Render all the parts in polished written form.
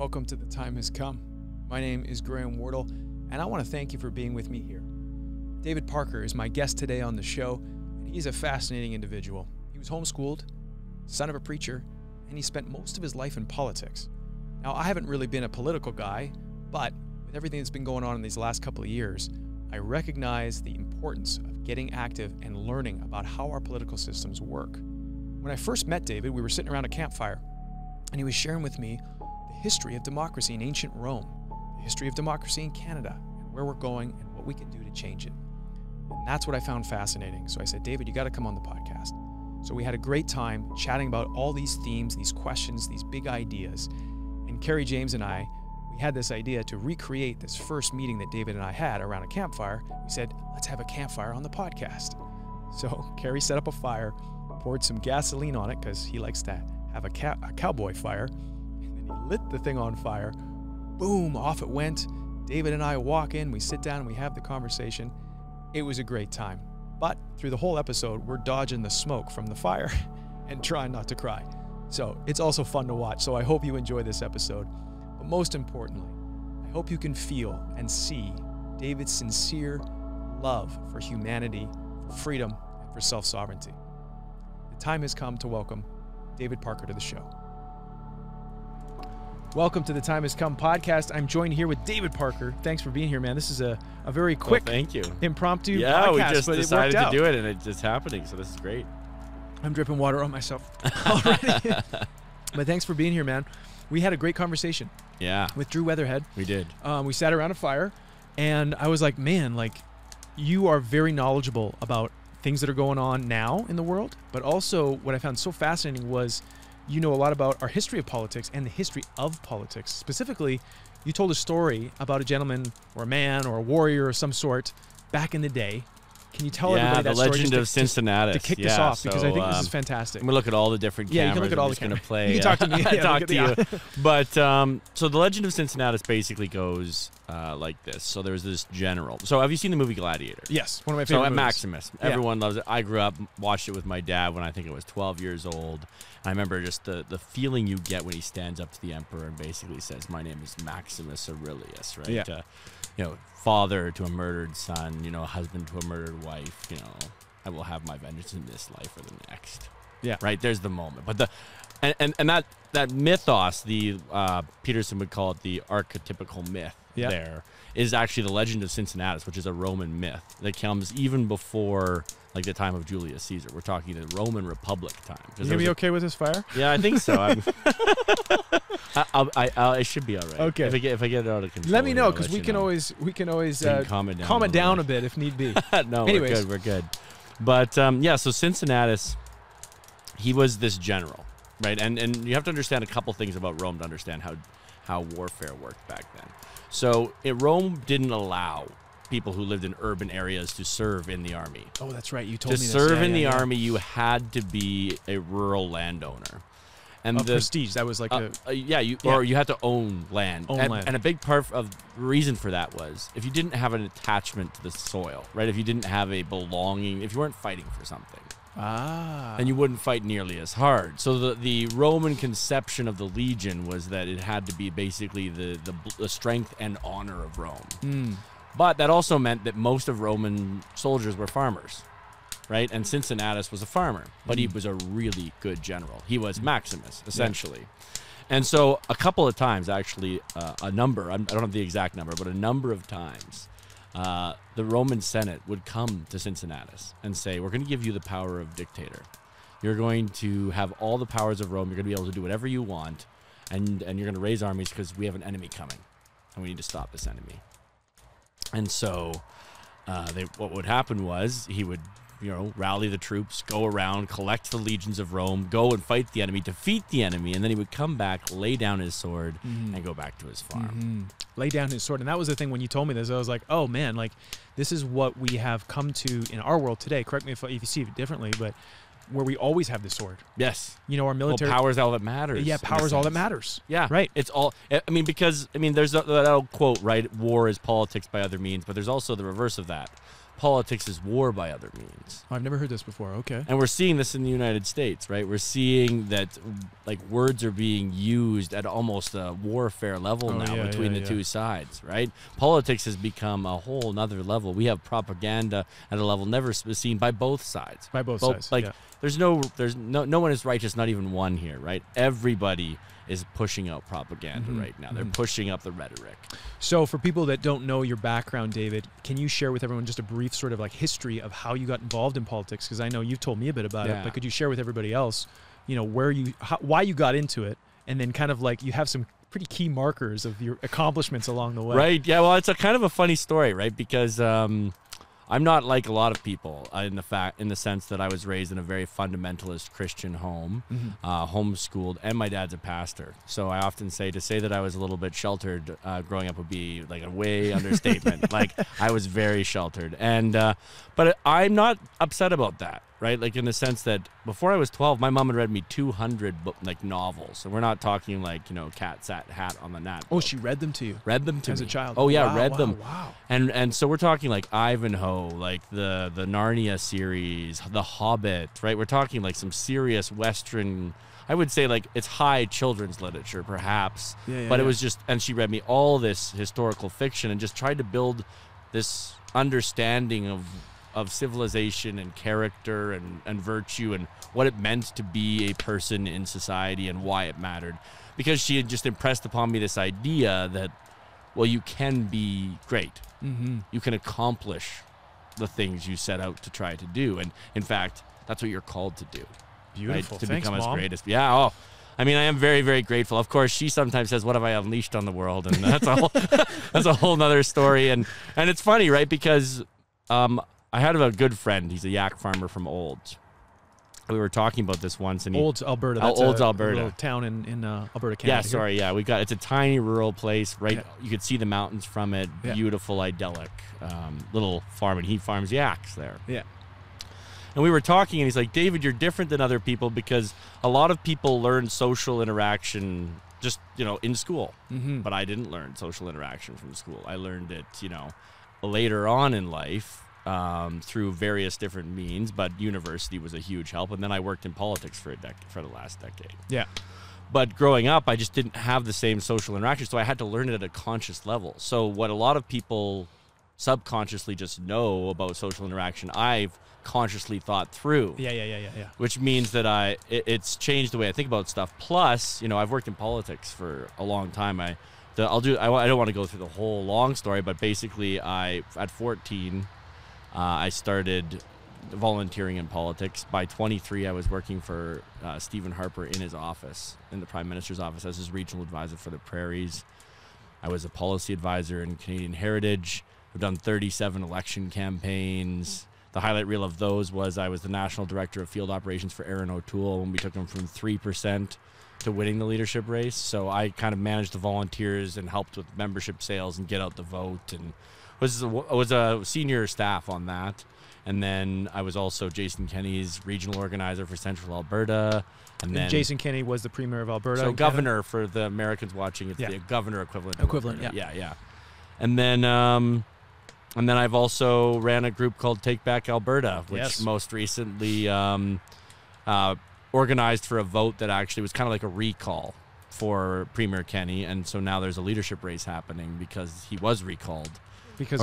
Welcome to The Time Has Come. My name is Graham Wardle, and I want to thank you for being with me here. David Parker is my guest today on the show, and he's a fascinating individual. He was homeschooled, son of a preacher, and he spent most of his life in politics. Now, I haven't really been a political guy, but with everything that's been going on in these last couple of years, I recognize the importance of getting active and learning about how our political systems work. When I first met David, we were sitting around a campfire, and he was sharing with me the history of democracy in ancient Rome, the history of democracy in Canada, and where we're going and what we can do to change it. And that's what I found fascinating. So I said, David, you got to come on the podcast. So we had a great time chatting about all these themes, these questions, these big ideas. And Kerry James and I, we had this idea to recreate this first meeting that David and I had around a campfire. We said, let's have a campfire on the podcast. So Kerry set up a fire, poured some gasoline on it because he likes to have a cowboy fire, and then he lit the thing on fire. Boom, off it went. David and I walk in, we sit down and we have the conversation. It was a great time. But through the whole episode, we're dodging the smoke from the fire and trying not to cry. So it's also fun to watch. So I hope you enjoy this episode. But most importantly, I hope you can feel and see David's sincere love for humanity, for freedom, and for self-sovereignty. The time has come to welcome David Parker to the show. Welcome to the Time Has Come podcast. I'm joined here with David Parker. Thanks for being here, man. This is a very quick, thank you, impromptu podcast. Yeah, we just but decided it to do it, and it's just happening, so this is great. I'm dripping water on myself already. But thanks for being here, man. We had a great conversation. Yeah. With Drew Weatherhead. We did. We sat around a fire, and I was like, man, like, you are very knowledgeable about things that are going on now in the world, but also what I found so fascinating was you know a lot about our history of politics and the history of politics. Specifically, you told a story about a gentleman or a man or a warrior of some sort back in the day. Can you tell everybody that story? The legend of Cincinnati. To kick this off, because I think this is fantastic. I'm going to look at all the different cameras. Yeah, you can look at all the cameras. Play, you can talk to me. Talk to you. But, so the legend of Cincinnati basically goes like this. So there's this general. So have you seen the movie Gladiator? Yes, one of my favorite movies. Maximus. Everyone loves it. I grew up, watched it with my dad when I think I was 12 years old. I remember just the feeling you get when he stands up to the emperor and basically says, my name is Maximus Aurelius, right? Yeah. You know, father to a murdered son, you know, husband to a murdered wife, you know, I will have my vengeance in this life or the next. Yeah. Right? There's the moment. But that mythos, the Peterson would call it the archetypical myth there, is actually the legend of Cincinnati, which is a Roman myth that comes even before like the time of Julius Caesar. We're talking the Roman Republic time. You gonna be okay with this fire? Yeah, I think so. I should be all right. Okay. If I get it out of control. Let me know, because we can always calm it down a bit if need be. No, anyways. We're good. But yeah, so Cincinnatus, he was this general, right? And you have to understand a couple things about Rome to understand how warfare worked back then. So Rome didn't allow people who lived in urban areas to serve in the army. Oh, that's right. You told me this. To serve in the army, you had to be a rural landowner. And the prestige, that was like or you had to own land. And a big part of the reason for that was if you didn't have an attachment to the soil, right? If you didn't have a belonging, if you weren't fighting for something, and you wouldn't fight nearly as hard. So the Roman conception of the legion was that it had to be basically the strength and honor of Rome. But that also meant that most of Roman soldiers were farmers, right? And Cincinnatus was a farmer, but he was a really good general. He was Maximus, essentially. Yeah. And so a couple of times, actually, I don't have the exact number, but a number of times, the Roman Senate would come to Cincinnatus and say, we're going to give you the power of dictator. You're going to have all the powers of Rome. You're going to be able to do whatever you want, and you're going to raise armies because we have an enemy coming, and we need to stop this enemy. And so what would happen was he would, rally the troops, go around, collect the legions of Rome, go and fight the enemy, defeat the enemy, and then he would come back, lay down his sword, and go back to his farm. Lay down his sword. And that was the thing when you told me this. I was like, oh, man, like this is what we have come to in our world today. Correct me if you see it differently, but where we always have the sword. Yes. Our military. Well, power's all that matters. Yeah, power's all that matters. Yeah. Right. It's all, there's that old quote, right? War is politics by other means, but there's also the reverse of that. politics is war by other means. I've never heard this before. Okay. And we're seeing this in the United States, right? We're seeing that like words are being used at almost a warfare level between the two sides, right? Politics has become a whole nother level. We have propaganda at a level never seen by both sides. By both sides. Like there's no one is righteous, not even one here, right? Everybody is pushing out propaganda right now. They're pushing up the rhetoric. So for people that don't know your background, David, can you share with everyone just a brief sort of like history of how you got involved in politics? Because I know you've told me a bit about it, but could you share with everybody else, you know, why you got into it, and then kind of like you have some pretty key markers of your accomplishments along the way. Right. Yeah. Well, it's a kind of a funny story, right? Because I'm not like a lot of people in the sense that I was raised in a very fundamentalist Christian home, homeschooled, and my dad's a pastor. So I often say that I was a little bit sheltered growing up would be like a way understatement. Like I was very sheltered, and but I'm not upset about that, right? Like in the sense that before I was 12, my mom had read me 200 like novels, and we're not talking like, you know, Cat Sat Hat on the Nat. Oh, she read them to you? Read them to as me a child? Oh yeah, wow, read them. Wow. And so we're talking like Ivanhoe, like the Narnia series, The Hobbit, right? We're talking like some serious Western, I would say like it's high children's literature perhaps, but it was just, and she read me all this historical fiction and just tried to build this understanding of civilization and character and virtue and what it meant to be a person in society and why it mattered. Because she had just impressed upon me this idea that, well, you can be great. You can accomplish the things you set out to try to do. And in fact, that's what you're called to do. Beautiful. Right? To Thanks, become Mom. as great as, I mean, I am very, very grateful. Of course, she sometimes says, "What have I unleashed on the world?" And that's a whole nother story. And it's funny, right? Because I had a good friend. He's a yak farmer from Olds. We were talking about this once. And Olds, Alberta. That's Olds, a Alberta. little town in Alberta, Canada. Yeah, sorry. Yeah, it's a tiny rural place, right? Yeah. You could see the mountains from it. Yeah. Beautiful, idyllic little farm, and he farms yaks there. Yeah. And we were talking, and he's like, "David, you're different than other people because a lot of people learn social interaction just, you know, in school. But I didn't learn social interaction from school. I learned it, you know, later on in life through various different means. But university was a huge help, and then I worked in politics for the last decade. Yeah. But growing up, I just didn't have the same social interaction, so I had to learn it at a conscious level. So what a lot of people subconsciously just know about social interaction, I've consciously thought through. Yeah. Which means that it's changed the way I think about stuff. Plus, you know, I've worked in politics for a long time. I don't want to go through the whole long story, but basically, at 14, I started volunteering in politics. By 23, I was working for Stephen Harper in his office, in the Prime Minister's office, as his regional advisor for the Prairies. I was a policy advisor in Canadian Heritage. I've done 37 election campaigns. The highlight reel of those was I was the national director of field operations for Aaron O'Toole when we took him from 3% to winning the leadership race. So I kind of managed the volunteers and helped with membership sales and get out the vote, and was a senior staff on that. And then I was also Jason Kenney's regional organizer for Central Alberta. And then Jason Kenney was the premier of Alberta. So governor for the Americans watching, it's the governor equivalent. Yeah. And then I've also ran a group called Take Back Alberta, which most recently organized for a vote that actually was kind of like a recall for Premier Kenney. And so now there's a leadership race happening because he was recalled. Because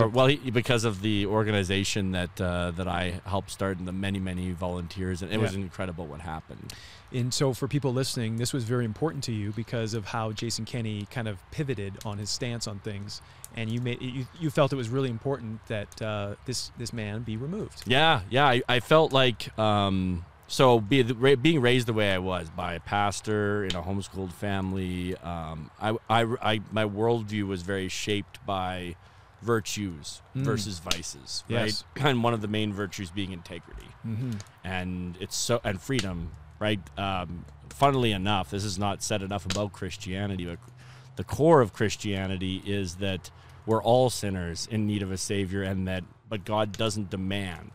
of the organization that I helped start and the many volunteers, and it was incredible what happened. And so for people listening, this was very important to you because of how Jason Kenney kind of pivoted on his stance on things, and you felt it was really important that this man be removed. Yeah. I felt like so being raised the way I was by a pastor in a homeschooled family, my worldview was very shaped by virtues versus vices, right? And one of the main virtues being integrity, and freedom, right? Funnily enough, this is not said enough about Christianity, but the core of Christianity is that we're all sinners in need of a savior, but God doesn't demand,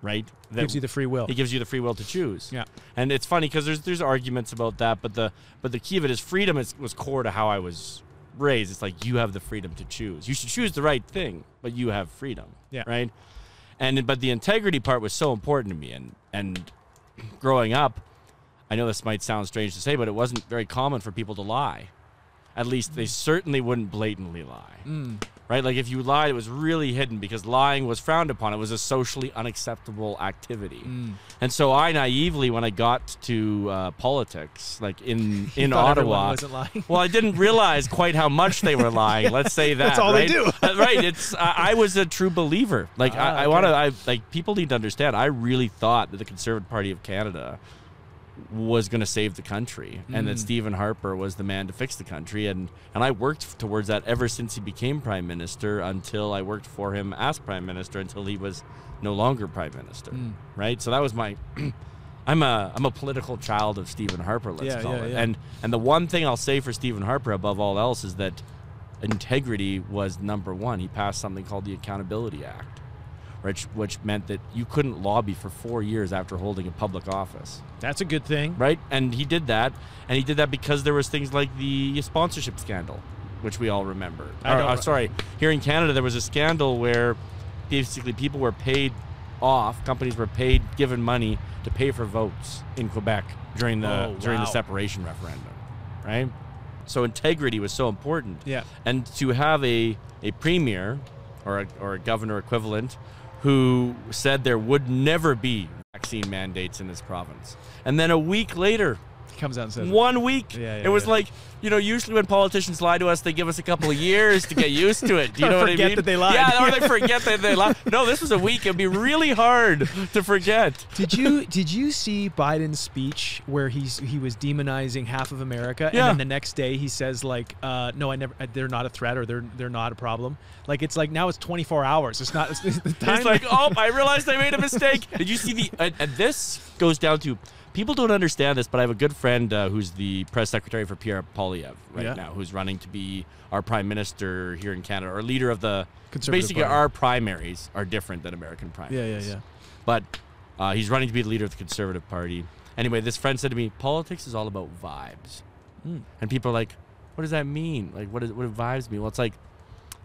right? That gives you the free will. He gives you the free will to choose. Yeah, and it's funny because there's arguments about that, but the key of it is freedom was core to how I was raised. It's like you have the freedom to choose. You should choose the right thing, but you have freedom. Yeah. Right. But the integrity part was so important to me. And growing up, I know this might sound strange to say, but it wasn't very common for people to lie. At least they certainly wouldn't blatantly lie. Right? Like if you lied, it was really hidden because lying was frowned upon. It was a socially unacceptable activity. And so I naively, when I got to politics, like in Ottawa, wasn't lying. well, I didn't realize quite how much they were lying. Let's say that. That's all right? they do. Right. It's I was a true believer. Like like people need to understand. I really thought that the Conservative Party of Canada was going to save the country and that Stephen Harper was the man to fix the country. And I worked towards that ever since he became Prime Minister until I worked for him as Prime Minister until he was no longer Prime Minister. Right? So that was my... I'm a political child of Stephen Harper, let's call it. And the one thing I'll say for Stephen Harper above all else is that integrity was number one. He passed something called the Accountability Act, which meant that you couldn't lobby for 4 years after holding a public office. That's a good thing. Right? And he did that. And he did that because there was things like the sponsorship scandal, which we all remember. Here in Canada, there was a scandal where basically people were paid off, companies were given money to pay for votes in Quebec during the separation referendum. Right? So integrity was so important. Yeah. And to have a premier or a governor equivalent who said there would never be vaccine mandates in this province. And then a week later, he comes out and says 1 week, it was like, usually when politicians lie to us, they give us a couple of years to get used to it. Do you know what I mean? Forget that they lied. Yeah, or they forget that they lied. No, this was a week. It'd be really hard to forget. Did you see Biden's speech where he was demonizing half of America, and then the next day he says like, no, they're not a threat or they're not a problem. Like it's like now it's 24 hours. It's not. It's the time. He's like, oh, I realized I made a mistake. Did you see and this goes down to. People don't understand this, but I have a good friend who's the press secretary for Pierre Poilievre now, who's running to be our prime minister here in Canada, or leader of the Conservative basically Party. Our primaries are different than American primaries. Yeah. But he's running to be the leader of the Conservative Party. Anyway, this friend said to me, politics is all about vibes. And people are like, what does that mean? Like, what do vibes mean? Well, it's like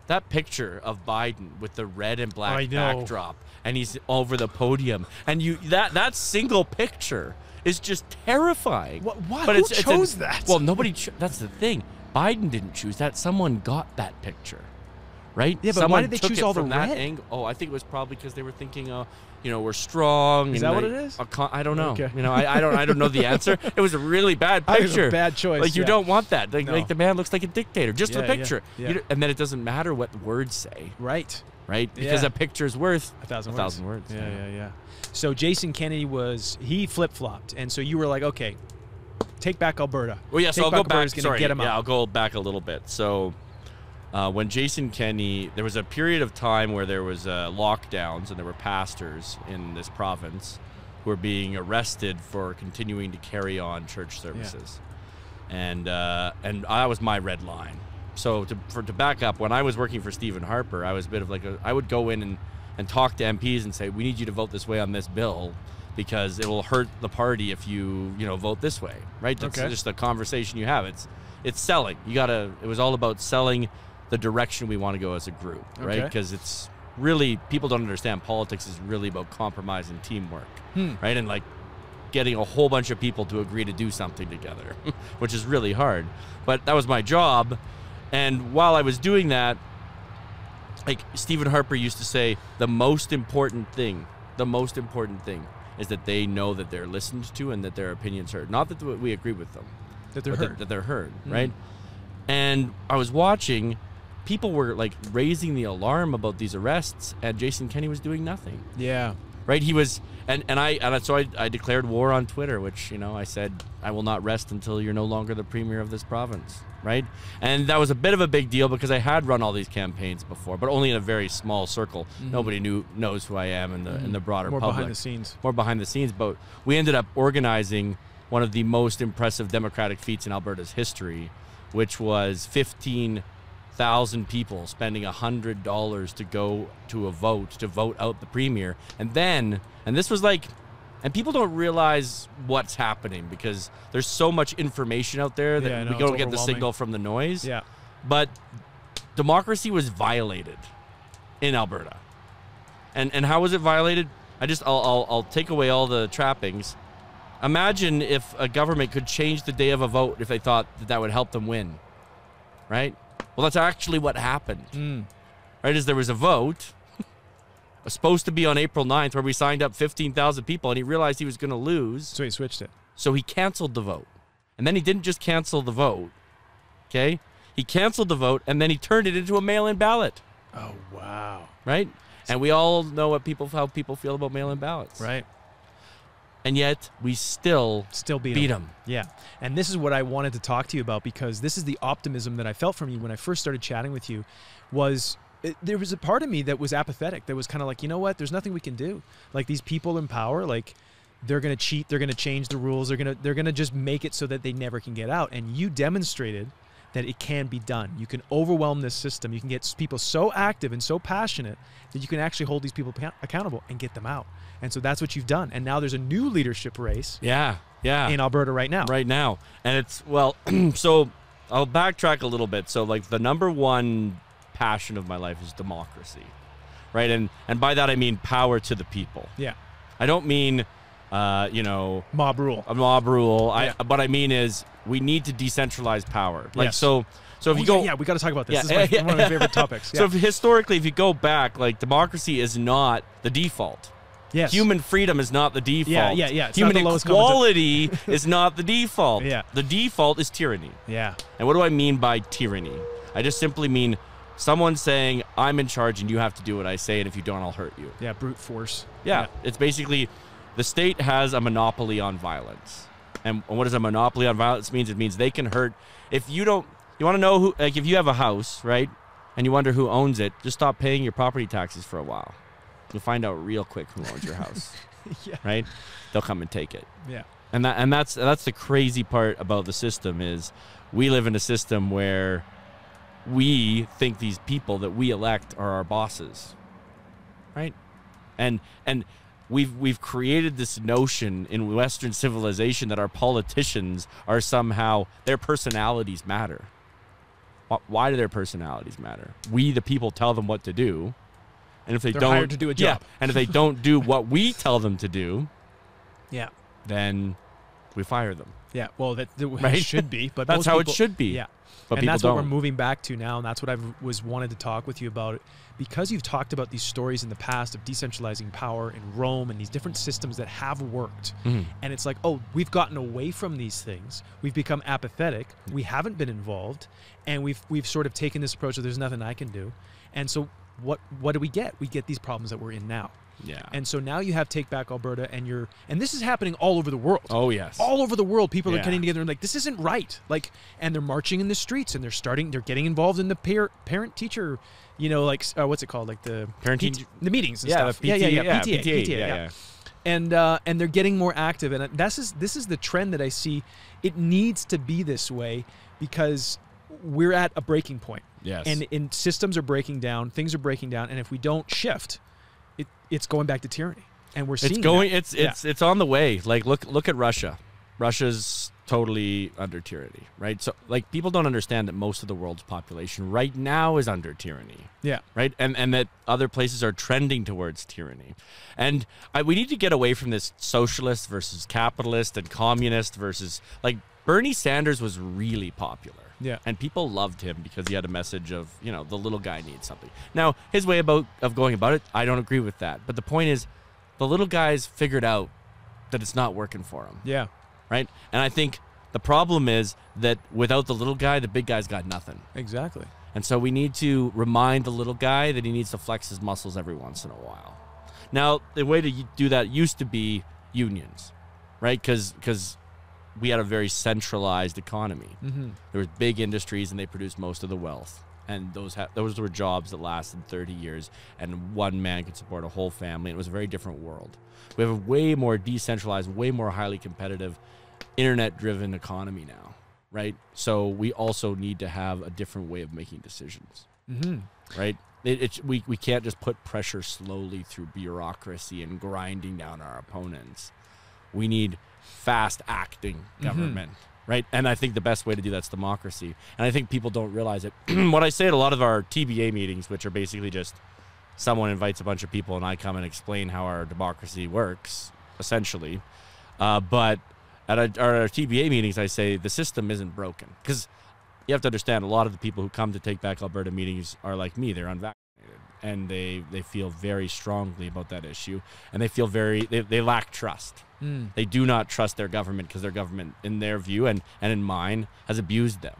that picture of Biden with the red and black backdrop, and he's over the podium, and that single picture is just terrifying. Why? But who chose that? Well, nobody. That's the thing. Biden didn't choose that. Someone got that picture, right? Yeah, but Someone why did they choose all the red? Angle. Oh, I think it was probably because they were thinking, we're strong. Is that what it is? I don't know. Okay. I don't know the answer. It was a really bad picture. It was a bad choice. Like you don't want that. Like the man looks like a dictator. Just the picture. Yeah. And then it doesn't matter what words say. Right. Because a picture is worth 1,000 words. Yeah. So Jason Kennedy he flip-flopped, and so you were like, okay, take back Alberta. Well, yeah, so I'll go back. Sorry, get him out. I'll go back a little bit. So when Jason Kennedy, there was a period of time where there was lockdowns, and there were pastors in this province who were being arrested for continuing to carry on church services. And that was my red line. So to back up, when I was working for Stephen Harper, I was a bit of like I would go in and talk to MPs and say, we need you to vote this way on this bill because it will hurt the party if you vote this way, right? That's just a conversation you have. It's selling. It was all about selling the direction we want to go as a group, right? Because it's really, people don't understand politics is really about compromise and teamwork, right? And like getting a whole bunch of people to agree to do something together, which is really hard. But that was my job. And while I was doing that, like Stephen Harper used to say, the most important thing is that they know that they're listened to and that their opinions heard. Not that we agree with them. That they're heard. That they're heard, right? And I was watching, people were like raising the alarm about these arrests, and Jason Kennedy was doing nothing. Yeah. Right? He was, so I declared war on Twitter, which, I said, I will not rest until you're no longer the premier of this province, right? And that was a bit of a big deal because I had run all these campaigns before, but only in a very small circle. Nobody knows who I am in the broader public. More behind the scenes. But we ended up organizing one of the most impressive democratic feats in Alberta's history, which was 15,000 people spending $100 to go to a vote, to vote out the premier. And this was like, and people don't realize what's happening because there's so much information out there that we don't get the signal from the noise. Yeah. But democracy was violated in Alberta. And how was it violated? I'll take away all the trappings. Imagine if a government could change the day of a vote if they thought that would help them win, right? Well, that's actually what happened, right? Is there was a vote supposed to be on April 9th where we signed up 15,000 people, and he realized he was going to lose. So he switched it. So he canceled the vote. And then he didn't just cancel the vote, okay? He canceled the vote, and then he turned it into a mail-in ballot. Oh, wow. Right? And we all know how people feel about mail-in ballots. Right. And yet we still beat them. Yeah. And this is what I wanted to talk to you about, because this is the optimism that I felt from you when I first started chatting with you. There was a part of me that was apathetic, that was kind of like, you know what, there's nothing we can do. Like, these people in power, like, they're going to cheat, they're going to change the rules, they're going to just make it so that they never can get out. And you demonstrated that it can be done. You can overwhelm this system. You can get people so active and so passionate that you can actually hold these people accountable and get them out. And so that's what you've done. And now there's a new leadership race. Yeah. In Alberta right now. Right now. And it's, well, so I'll backtrack a little bit. So, like, the number one passion of my life is democracy, right? And by that I mean power to the people. Yeah. I don't mean, mob rule. Mob rule. Yeah. What I mean is we need to decentralize power. Like, yes. So if you go, yeah, we got to talk about this. This is one of my favorite topics. Yeah. So historically, if you go back, like, democracy is not the default. Yes. Human freedom is not the default. Yeah. It's Human equality is not the default. Yeah. The default is tyranny. Yeah. And what do I mean by tyranny? I just simply mean someone saying, I'm in charge and you have to do what I say, and if you don't, I'll hurt you. Yeah, brute force. Yeah. It's basically the state has a monopoly on violence. And what does a monopoly on violence mean? It means they can hurt. If you don't, you want to know who, like, if you have a house, right, and you wonder who owns it, just stop paying your property taxes for a while. You'll find out real quick who owns your house. Yeah. Right? They'll come and take it. Yeah. And that's the crazy part about the system is we live in a system where we think these people that we elect are our bosses. Right? And we've created this notion in Western civilization that our politicians are somehow, their personalities matter. Why do their personalities matter? We, the people, tell them what to do. And if they're hired to do a job. Yeah, and if they don't do what we tell them to do, yeah, then we fire them. Yeah, well, that right? should be, but that's how it should be. Yeah, but and that's don't. what we're moving back to now, and that's what I wanted to talk with you about, because you've talked about these stories in the past of decentralizing power in Rome and these different systems that have worked, and it's like, oh, we've gotten away from these things, we've become apathetic, we haven't been involved, and we've sort of taken this approach of there's nothing I can do, and so. What do we get? We get these problems that we're in now. Yeah. And so now you have Take Back Alberta, and this is happening all over the world. Oh yes. All over the world, people are getting together and like, this isn't right. Like, and they're marching in the streets, and they're getting involved in the parent teacher, what's it called? Like the the meetings and stuff. PTA. And they're getting more active, and this is the trend that I see. It needs to be this way because we're at a breaking point. Yes. And systems are breaking down, things are breaking down, and if we don't shift, it's going back to tyranny. And we're seeing it's on the way. Like look at Russia. Russia's totally under tyranny, right? So, like, people don't understand that most of the world's population right now is under tyranny. Yeah. Right? And that other places are trending towards tyranny. And we need to get away from this socialist versus capitalist and communist versus, like, Bernie Sanders was really popular. Yeah. And people loved him because he had a message of, the little guy needs something. Now, his way of going about it, I don't agree with that. But the point is, the little guy's figured out that it's not working for him. Yeah. Right? And I think the problem is that without the little guy, the big guy's got nothing. Exactly. And so we need to remind the little guy that he needs to flex his muscles every once in a while. Now, the way to do that used to be unions, right? Because we had a very centralized economy. Mm-hmm. There was big industries, and they produced most of the wealth. And those were jobs that lasted 30 years, and one man could support a whole family. It was a very different world. We have a way more decentralized, way more highly competitive, internet-driven economy now, right? So we also need to have a different way of making decisions, right? We can't just put pressure slowly through bureaucracy and grinding down our opponents. We need fast-acting government, right? And I think the best way to do that's democracy. And I think people don't realize it. What I say at a lot of our TBA meetings, which are basically just someone invites a bunch of people and I come and explain how our democracy works, essentially. But at our TBA meetings, I say the system isn't broken. Because you have to understand, a lot of the people who come to take Back Alberta meetings are like me. They're unvaccinated. And they feel very strongly about that issue. And they feel they lack trust. They do not trust their government because their government, in their view and in mine, has abused them.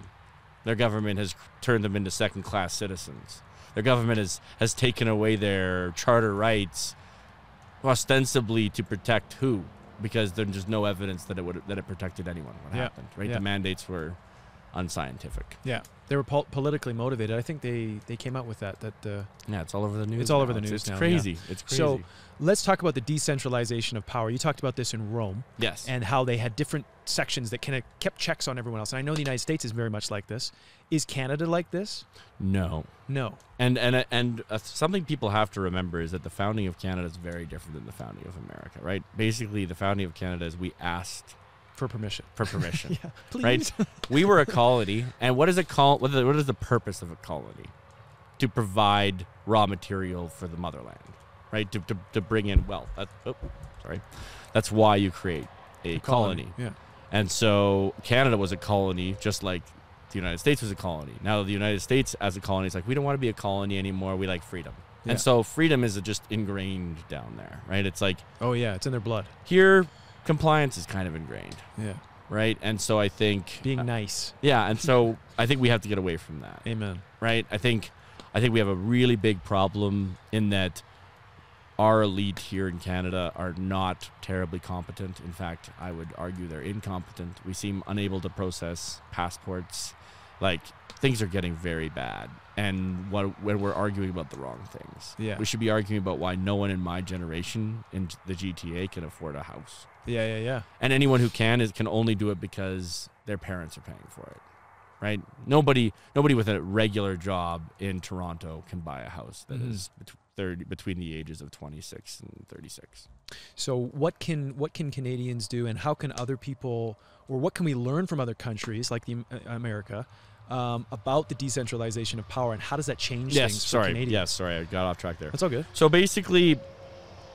Their government has turned them into second-class citizens. Their government has taken away their charter rights, ostensibly to protect who? Because there's just no evidence that it protected anyone. What happened, right? The mandates were unscientific. Yeah, they were politically motivated. I think they came out with that. Yeah, it's all over the news. It's all over the news it's now. Crazy. Yeah. It's crazy. So let's talk about the decentralization of power. You talked about this in Rome. Yes. And how they had different sections that kind of kept checks on everyone else. And I know the United States is very much like this. Is Canada like this? No. And something people have to remember is that the founding of Canada is very different than the founding of America, right? Basically, the founding of Canada is we asked for permission. Yeah, please. Right? We were a colony, and what is the purpose of a colony? To provide raw material for the motherland, right? To bring in wealth. That's why you create a colony. Yeah. And so Canada was a colony, just like the United States was a colony. Now the United States as a colony is like, we don't want to be a colony anymore. We like freedom. Yeah. And so freedom is just ingrained down there, right? It's like, oh yeah, it's in their blood. Here, compliance is kind of ingrained. Yeah. Right? And so I think being nice. Yeah, and so I think we have to get away from that. Amen. Right? I think we have a really big problem in that our elite here in Canada are not terribly competent. In fact, I would argue they're incompetent. We seem unable to process passports. Like, things are getting very bad. And when we're arguing about the wrong things. Yeah. We should be arguing about why no one in my generation in the GTA can afford a house. Yeah. And anyone who can only do it because their parents are paying for it. Right? Nobody with a regular job in Toronto can buy a house that is between the ages of 26 and 36. So what can Canadians do, and how can other people, or what can we learn from other countries like America about the decentralization of power, and how does that change things for Canadians? Yes, sorry, I got off track there. That's all good. So basically,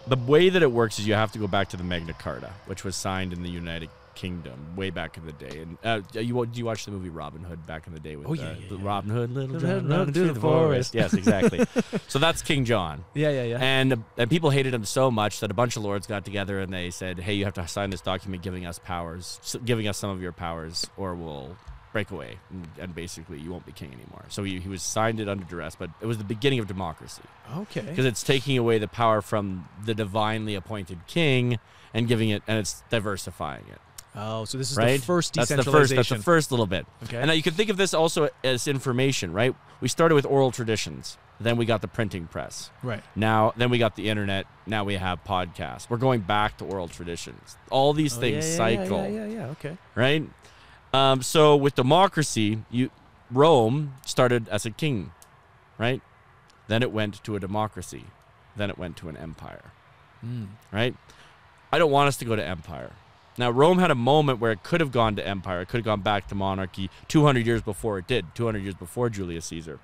the way that it works is you have to go back to the Magna Carta, which was signed in the United Kingdom way back in the day. And do you watch the movie Robin Hood back in the day with Robin Hood, Little John, run through the forest? Yes, exactly. So that's King John. Yeah. And people hated him so much that a bunch of lords got together and they said, hey, you have to sign this document giving us giving us some of your powers, or we'll break away, and basically you won't be king anymore. So he was signed it under duress, but it was the beginning of democracy. Okay. Because it's taking away the power from the divinely appointed king and giving it, and it's diversifying it. Oh, so this is the first decentralization. That's the first little bit. Okay. And now you can think of this also as information, right? We started with oral traditions. Then we got the printing press. Right. Then we got the internet. Now we have podcasts. We're going back to oral traditions. All these things cycle. Yeah. Okay. Right? So with democracy, Rome started as a king, right? Then it went to a democracy. Then it went to an empire. Right? I don't want us to go to empire. Now, Rome had a moment where it could have gone to empire. It could have gone back to monarchy 200 years before it did, 200 years before Julius Caesar.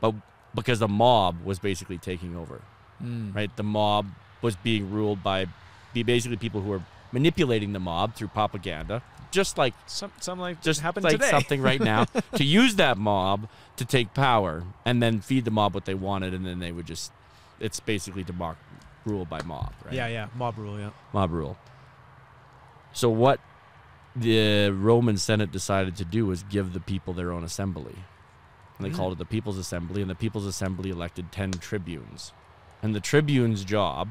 But because the mob was basically taking over, right? The mob was being ruled by basically people who were manipulating the mob through propaganda, just like something right now, to use that mob to take power and then feed the mob what they wanted, and then they would it's basically rule by mob, right? Yeah, mob rule, yeah. Mob rule. So what the Roman Senate decided to do was give the people their own assembly. And they called it the People's Assembly, and the People's Assembly elected 10 tribunes. And the tribune's job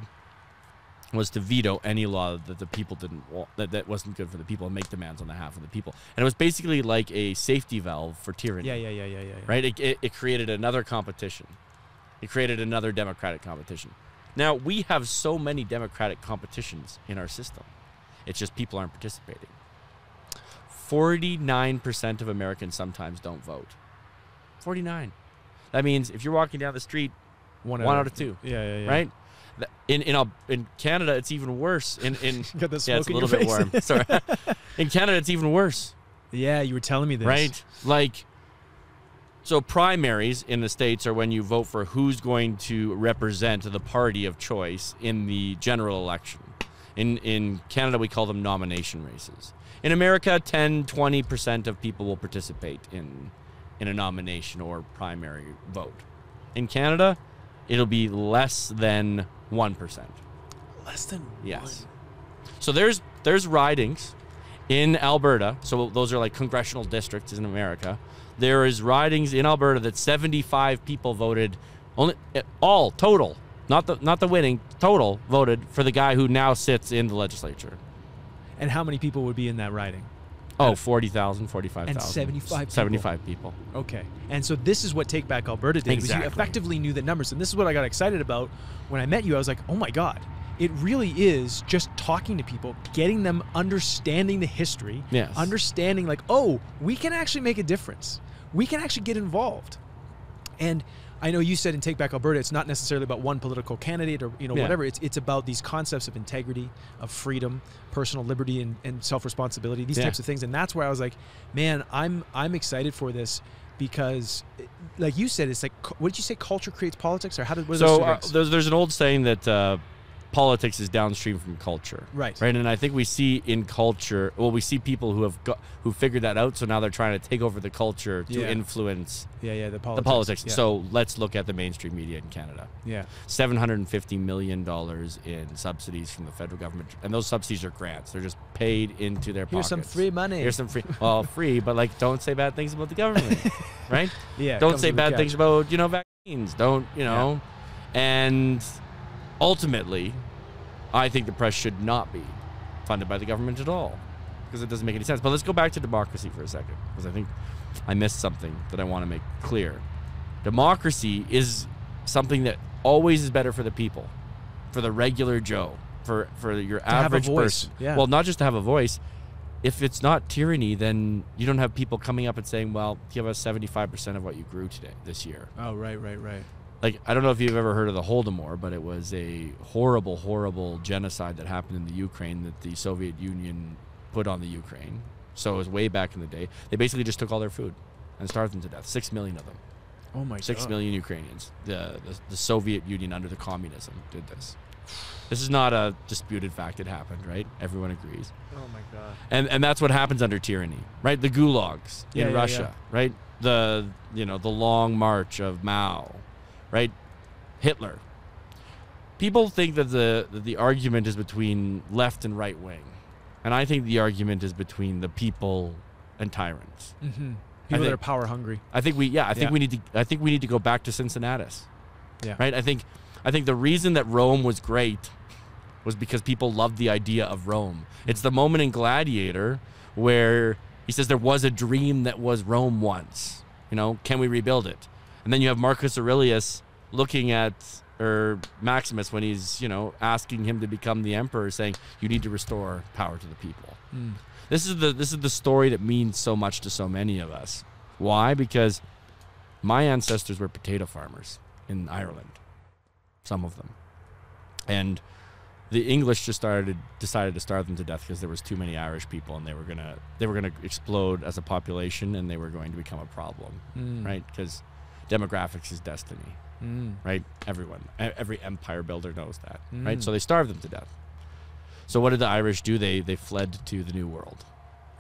was to veto any law that the people didn't want, that wasn't good for the people, and make demands on behalf of the people. And it was basically like a safety valve for tyranny. Yeah. Right? It created another competition. It created another democratic competition. Now, we have so many democratic competitions in our system. It's just people aren't participating. 49% of Americans sometimes don't vote. 49. That means if you're walking down the street, one out of two. Yeah. Right? In Canada, it's even worse. It's a little bit warm. Sorry. In Canada, it's even worse. Yeah, you were telling me this. Right? Like, So primaries in the States are when you vote for who's going to represent the party of choice in the general election. In Canada, we call them nomination races. In America, 10-20% of people will participate in a nomination or primary vote. In Canada, it'll be less than 1%. Less than 1? Yes. So there's ridings in Alberta. So those are like congressional districts in America. There is ridings in Alberta that 75 people voted, all total, not the winning, total voted for the guy who now sits in the legislature. And how many people would be in that riding? Oh, 40,000, 45,000. And 75 people. 75 people. Okay. And so this is what Take Back Alberta did. Exactly. Was you effectively knew the numbers. And this is what I got excited about when I met you. I was like, oh my God. It really is just talking to people, getting them understanding the history, yes. Understanding like, oh, we can actually make a difference. We can actually get involved. And I know you said in Take Back Alberta, it's not necessarily about one political candidate or whatever. It's about these concepts of integrity, of freedom, personal liberty, and self-responsibility, these types of things. And that's where I was like, man, I'm excited for this because, like you said, it's like, what did you say? Culture creates politics, or what is there's an old saying that politics is downstream from culture. Right. And I think we see in culture, we see people who figured that out, so now they're trying to take over the culture to influence the politics. Yeah. So let's look at the mainstream media in Canada. Yeah. $750 million in subsidies from the federal government. And those subsidies are grants. They're just paid into their pockets. Here's some free money. Here's some free, free, but like, don't say bad things about the government, right? Yeah. Don't say bad things about, vaccines. Don't, and ultimately, I think the press should not be funded by the government at all because it doesn't make any sense. But let's go back to democracy for a second because I think I missed something that I want to make clear. Democracy is something that always is better for the people, for the regular Joe, for your average person. Yeah. Well, not just to have a voice. If it's not tyranny, then you don't have people coming up and saying, well, give us 75% of what you grew this year. Oh, right. Like, I don't know if you've ever heard of the Holodomor, but it was a horrible, horrible genocide that happened in the Ukraine that the Soviet Union put on the Ukraine. So it was way back in the day. They basically just took all their food and starved them to death. 6 million of them. Oh my God. 6 million Ukrainians. The Soviet Union under the communism did this. This is not a disputed fact. It happened, right? Everyone agrees. Oh my God. And that's what happens under tyranny, right? The gulags in Russia, right? The long march of Mao. Right, Hitler. People think that the argument is between left and right wing, and I think the argument is between the people and tyrants. Mm-hmm. People that are power hungry. I think we need to go back to Cincinnatus. Yeah. Right. I think the reason that Rome was great was because people loved the idea of Rome. It's the moment in Gladiator where he says there was a dream that was Rome once. Can we rebuild it? And then you have Marcus Aurelius looking at, or Maximus when he's, asking him to become the emperor, saying, you need to restore power to the people. Mm. This is the story that means so much to so many of us. Why? Because my ancestors were potato farmers in Ireland, some of them. And the English just decided to starve them to death because there was too many Irish people, and they were gonna explode as a population, and they were going to become a problem, right? Because demographics is destiny, right? Every empire builder knows that, right? So they starved them to death. So what did the Irish do? They fled to the New World,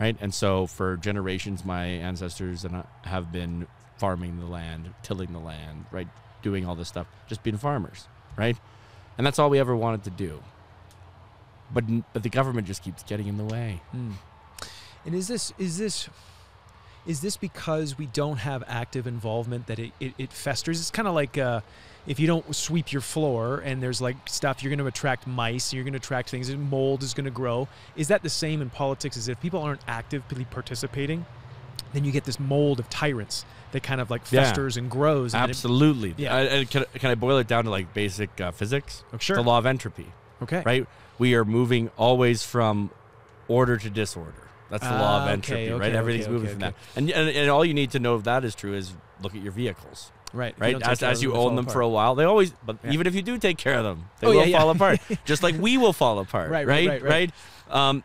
right? And so for generations, my ancestors have been farming the land, tilling the land, right? Doing all this stuff, just being farmers, right? And that's all we ever wanted to do. But the government just keeps getting in the way. And is this because we don't have active involvement that it festers? It's kind of like if you don't sweep your floor and there's like stuff, you're going to attract mice, you're going to attract things, and mold is going to grow. Is that the same in politics? Is if people aren't actively participating, then you get this mold of tyrants that kind of like festers and grows. And absolutely. Can I boil it down to like basic physics? Oh, sure. The law of entropy. Okay. Right? We are moving always from order to disorder. That's the law of entropy, right? Everything's moving from that. And all you need to know if that is true is look at your vehicles. Right. As you own them for a while, even if you do take care of them, they will fall apart. Just like we will fall apart. Right.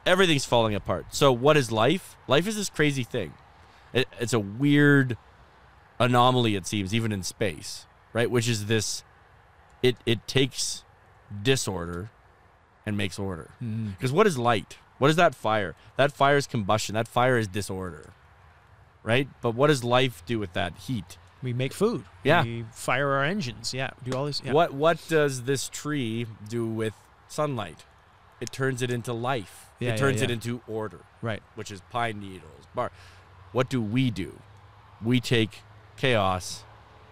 Everything's falling apart. So what is life? Life is this crazy thing. It's a weird anomaly, it seems, even in space, right? Which is this, it takes disorder and makes order. Because what is light? What is that fire? That fire is combustion. That fire is disorder, right? But what does life do with that heat? We make food. Yeah. We fire our engines. Yeah. Do all this. Yeah. What does this tree do with sunlight? It turns it into life. It turns it into order. Right. Which is pine needles. What do? We take chaos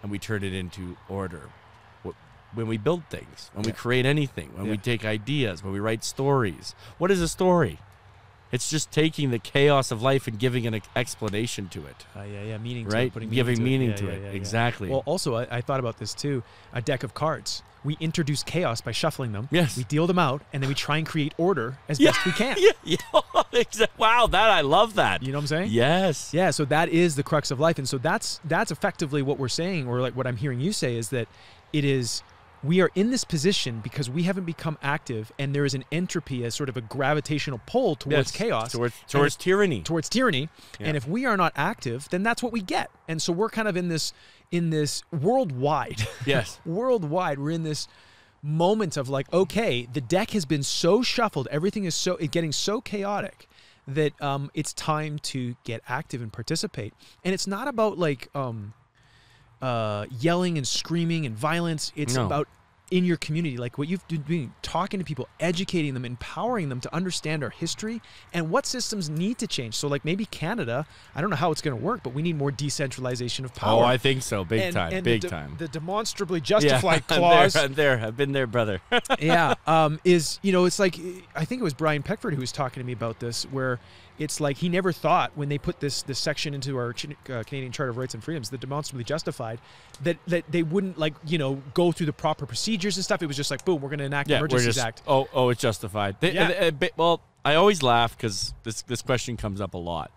and we turn it into order. When we build things, when we create anything, when we take ideas, when we write stories. What is a story? It's just taking the chaos of life and giving an explanation to it. Meaning to right? it. Putting Giving meaning to it. it. Exactly. Well, also, I thought about this too. A deck of cards. We introduce chaos by shuffling them. Yes. We deal them out, and then we try and create order as best we can. Wow, I love that. You know what I'm saying? Yes. Yeah, so that is the crux of life. And so that's effectively what we're saying, or like what I'm hearing you say, is that it is... We are in this position because we haven't become active, and there is an entropy, as sort of a gravitational pull towards chaos. Towards tyranny. Towards tyranny. Yeah. And if we are not active, then that's what we get. And so we're kind of in this worldwide. Yes. Worldwide, we're in this moment of like, okay, the deck has been so shuffled, everything is getting so chaotic that it's time to get active and participate. And it's not about like yelling and screaming and violence. It's about in your community, like what you've been doing, talking to people, educating them, empowering them to understand our history and what systems need to change. So like maybe Canada, I don't know how it's going to work, but we need more decentralization of power. Oh, I think so. Big time. The demonstrably justified clause. I'm there. I've been there, brother. Is, it's like, I think it was Brian Peckford who was talking to me about this, where it's like he never thought when they put this section into our Canadian Charter of Rights and Freedoms, the demonstrably justified, that they wouldn't go through the proper procedures and stuff. It was just like, boom, we're going to enact the Emergencies Act. Oh, it's justified. Well, I always laugh because this question comes up a lot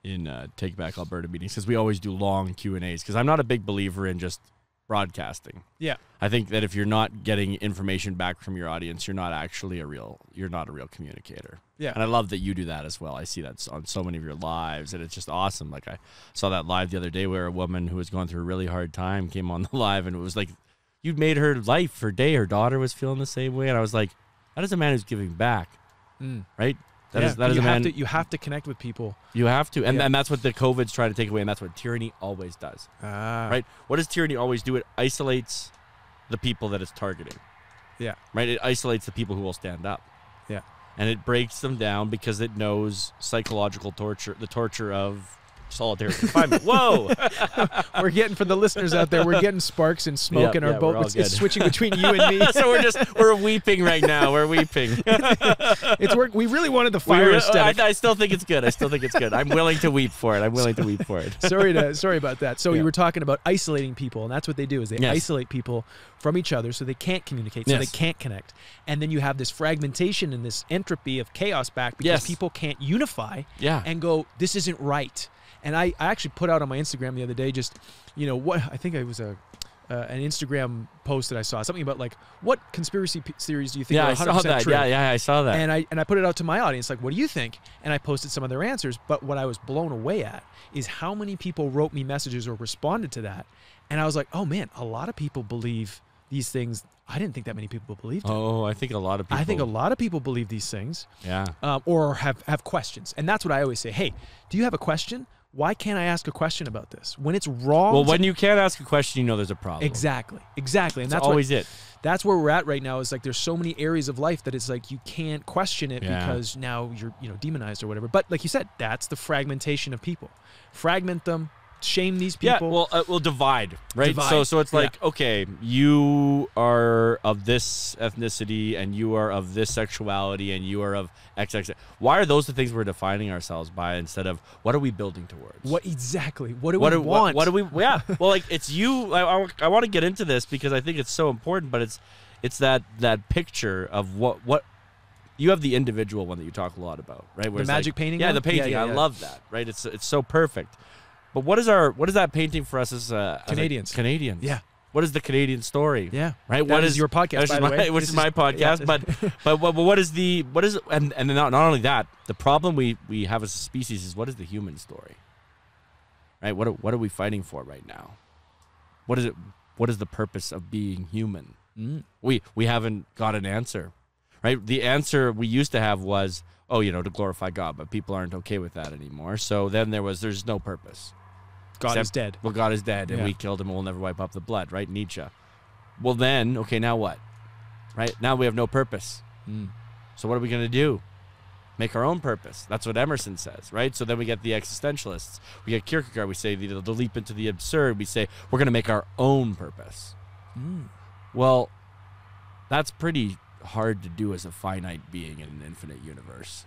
in Take Back Alberta meetings, because we always do long Q&As, because I'm not a big believer in just broadcasting. Yeah. I think that if you're not getting information back from your audience, you're not a real communicator. Yeah. And I love that you do that as well. I see that on so many of your lives, and it's just awesome. Like I saw that live the other day where a woman who was going through a really hard time came on the live, and it was like, you'd made her life, her day, her daughter was feeling the same way. And I was like, that is a man who's giving back. Right? That is a man. You have to connect with people. You have to. And that's what the COVID's trying to take away, and that's what tyranny always does. Right? What does tyranny always do? It isolates the people that it's targeting. Yeah. Right? It isolates the people who will stand up. Yeah. And it breaks them down because it knows psychological torture, the torture of solitary confinement. Whoa! We're getting, for the listeners out there, we're getting sparks and smoke in our boat. It's switching between you and me. So we're weeping right now. We're weeping. We really wanted the fire aesthetic. I still think it's good. I'm willing to weep for it. Sorry about that. So you were talking about isolating people, and that's what they do, is they isolate people from each other so they can't communicate, so they can't connect. And then you have this fragmentation and this entropy of chaos back because people can't unify and go, this isn't right. And I actually put out on my Instagram the other day, just, what I think it was an Instagram post that I saw, something about like, what conspiracy theories do you think are 100% true? Yeah, I saw that. And I put it out to my audience, like, what do you think? And I posted some of their answers. But what I was blown away at is how many people wrote me messages or responded to that. And I was like, oh man, a lot of people believe these things. I didn't think that many people believed it. Oh, I think a lot of people believe these things. Yeah. Or have questions. And that's what I always say. Hey, do you have a question? Why can't I ask a question about this? When it's wrong. Well, when you can't ask a question, there's a problem. Exactly. And that's always it. That's where we're at right now, is like there's so many areas of life that it's like you can't question it because now you're demonized or whatever. But like you said, that's the fragmentation of people. Fragment them. Shame these people. Yeah, we'll divide, right? So it's like, okay, you are of this ethnicity, and you are of this sexuality, and you are of XX. Why are those the things we're defining ourselves by, instead of what are we building towards? What exactly? What do we want? What do we? Yeah. Well, like, it's you. I want to get into this because I think it's so important. But it's that picture of what. You have the individual one that you talk a lot about, right? Where the magic painting. Yeah, the painting. Yeah. I love that. Right? It's so perfect. But what is that painting for us as Canadians? Canadians. Yeah. What is the Canadian story? Yeah. Right. What is your podcast? By the way, which is my podcast. Yeah. But what is and not only that, the problem we have as a species is, what is the human story? right? What are we fighting for right now? What is it? What is the purpose of being human? We haven't got an answer, right? The answer we used to have was, to glorify God, but people aren't okay with that anymore. So then there's no purpose. God is dead. Well, God is dead, and we killed him, and we'll never wipe up the blood, right? Nietzsche. Well, then, okay, now what? Right? Now we have no purpose. So what are we going to do? Make our own purpose. That's what Emerson says, right? So then we get the existentialists. We get Kierkegaard. We say the leap into the absurd. We say we're going to make our own purpose. Well, that's pretty hard to do as a finite being in an infinite universe.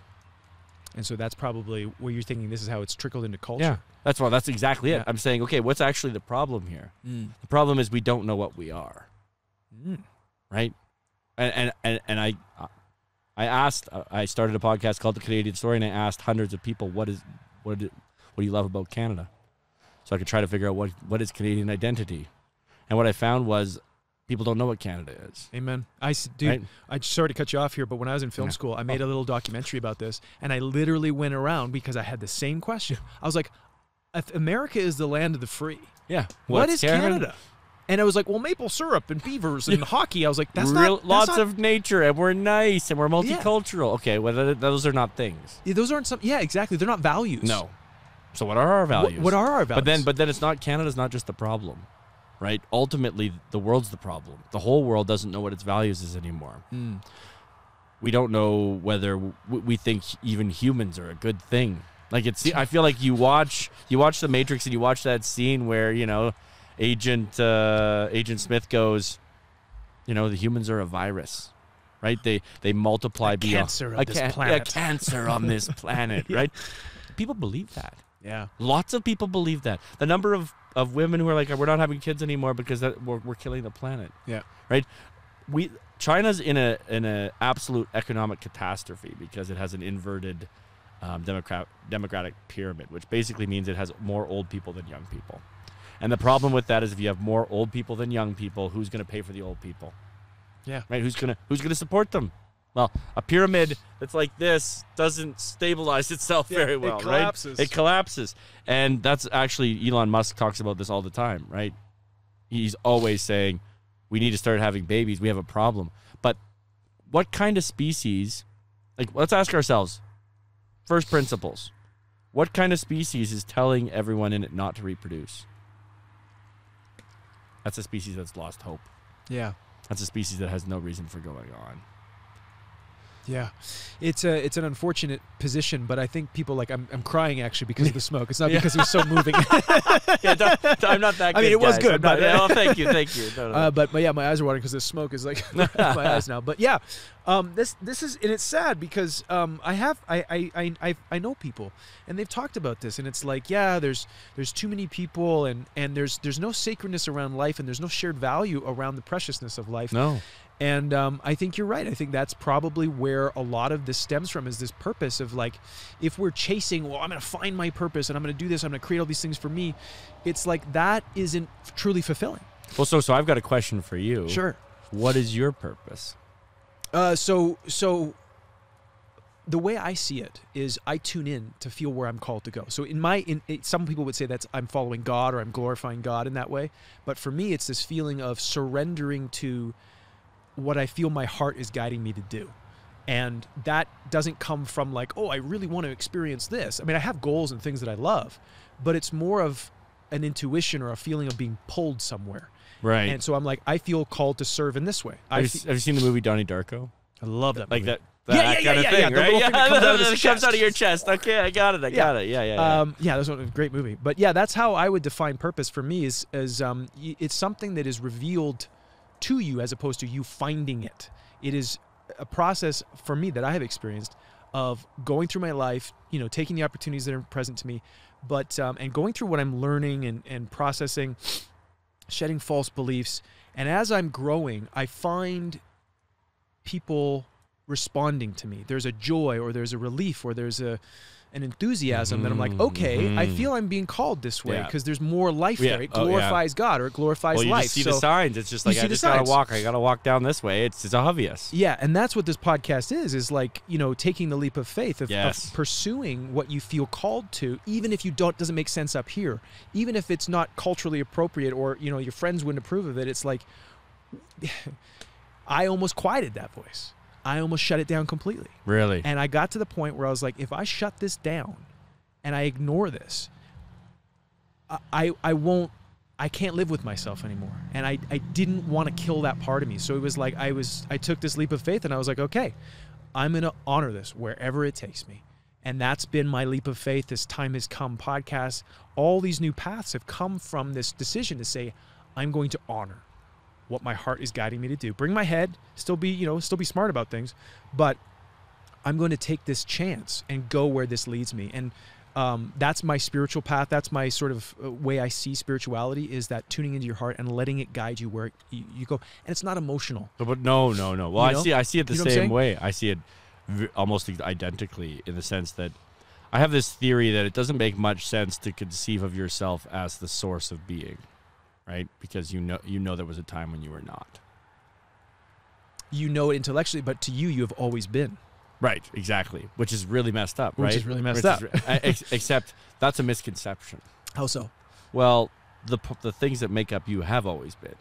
And so that's probably where you're thinking this is how it's trickled into culture. Yeah, that's exactly it. I'm saying, okay, what's actually the problem here? The problem is we don't know what we are, right? And I started a podcast called The Canadian Story, and I asked hundreds of people, what do you love about Canada? So I could try to figure out what is Canadian identity. And what I found was people don't know what Canada is. Amen. Dude, I sorry to cut you off here, but when I was in film school, I made a little documentary about this, and I literally went around because I had the same question. I was like, if America is the land of the free, what is Canada? And I was like, well, maple syrup and beavers and hockey. I was like, that's lots of nature, and we're nice, and we're multicultural. Okay, well, those are not things. Yeah, those aren't some. Yeah, exactly. They're not values. No. So what are our values? What are our values? But then it's not. Canada's not just the problem, right? Ultimately, the world's the problem. The whole world doesn't know what its values is anymore. We don't know whether we think even humans are a good thing. Like I feel like you watch The Matrix, and you watch that scene where Agent Smith goes, the humans are a virus, right? They multiply beyond cancer of this planet. A cancer on this planet, right? People believe that. Yeah, lots of people believe that. The number of women who are like, we're not having kids anymore because we're killing the planet. Yeah, right. China's in a absolute economic catastrophe because it has an inverted democratic pyramid, which basically means it has more old people than young people. And the problem with that is if you have more old people than young people, who's going to pay for the old people? Yeah. Right? Who's going to support them? Well, a pyramid that's like this doesn't stabilize itself very well, it collapses. Right? It collapses. And that's actually, Elon Musk talks about this all the time, right? He's always saying, we need to start having babies. We have a problem. But what kind of species, let's ask ourselves, first principles, what kind of species is telling everyone in it not to reproduce? That's a species that's lost hope. Yeah. That's a species that has no reason for going on. Yeah. It's an unfortunate position, but I think people I'm crying actually because of the smoke. It's not because it was so moving. I'm not that good. I mean, it was good. But, thank you. No. But yeah, my eyes are watering because the smoke is my eyes now. But yeah, this is, and it's sad because I know people and they've talked about this, and it's like, there's too many people and there's no sacredness around life, and there's no shared value around the preciousness of life. No. And I think you're right. I think that's probably where a lot of this stems from, is this purpose of if we're chasing, I'm going to find my purpose and I'm going to do this, I'm going to create all these things for me. It's like that isn't truly fulfilling. Well, so I've got a question for you. Sure. What is your purpose? So the way I see it is I tune in to feel where I'm called to go. So some people would say I'm following God or I'm glorifying God in that way. But for me, it's this feeling of surrendering to what I feel my heart is guiding me to do. And that doesn't come from I really want to experience this. I mean, I have goals and things that I love, but it's more of an intuition or a feeling of being pulled somewhere. Right. And so I'm I feel called to serve in this way. Have you seen the movie Donnie Darko? I love that movie. That kind of thing, the right? little thing that comes out of your chest. Okay, I got it. Yeah. That's a great movie. But yeah, that's how I would define purpose for me is it's something that is revealed to you as opposed to you finding it. It is a process for me that I have experienced of going through my life, taking the opportunities that are present to me, but and going through what I'm learning and processing, shedding false beliefs. And as I'm growing, I find people responding to me. There's a joy, or there's a relief, or there's an enthusiasm that I'm like, okay, I feel I'm being called this way because there's more life there. It glorifies God, or it glorifies life. You just see the signs. It's just like, I just gotta walk. I gotta walk down this way. It's obvious. Yeah, and that's what this podcast is like, you know, taking the leap of faith of pursuing what you feel called to, even if doesn't make sense up here, even if it's not culturally appropriate, or, you know, your friends wouldn't approve of it. It's like, I almost quieted that voice. I almost shut it down completely. Really? And I got to the point where I was like, if I shut this down and I ignore this, I can't live with myself anymore. And I didn't want to kill that part of me. So it was like I took this leap of faith, and I was like, okay, I'm going to honor this wherever it takes me. And that's been my leap of faith. This Time Has Come podcast. All these new paths have come from this decision to say, I'm going to honor what my heart is guiding me to do. Bring my head, still be smart about things, but I'm going to take this chance and go where this leads me. And that's my spiritual path. That's my sort of way I see spirituality, is that tuning into your heart and letting it guide you where you go. And it's not emotional. But no. Well, I see it the same way. I see it almost identically, in the sense that I have this theory that it doesn't make much sense to conceive of yourself as the source of being. Right? Because you know there was a time when you were not. You know it intellectually, but to you have always been. Right, exactly. Which is really messed up, right? Which is really messed up. Except that's a misconception. How so? Well, the things that make up you have always been.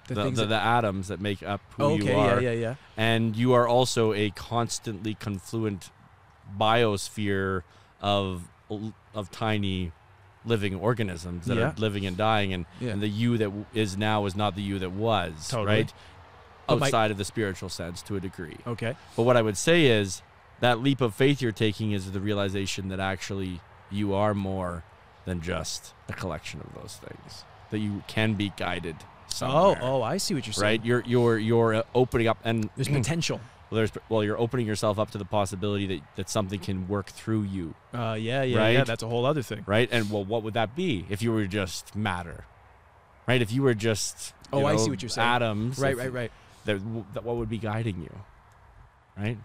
The atoms that make up who you are. Yeah. And you are also a constantly confluent biosphere of tiny living organisms that are living and dying, and the you that is now is not the you that was, right? Outside of the spiritual sense, to a degree. Okay. But what I would say is that leap of faith you're taking is the realization that actually you are more than just a collection of those things, that you can be guided somewhere. Oh, I see what you're saying. Right? You're opening up, and there's potential. Well, you're opening yourself up to the possibility that something can work through you. Yeah. That's a whole other thing. Right? And well, what would that be if you were just matter? Right? If you were just I see what you're saying. Atoms. Right. What would be guiding you? Right?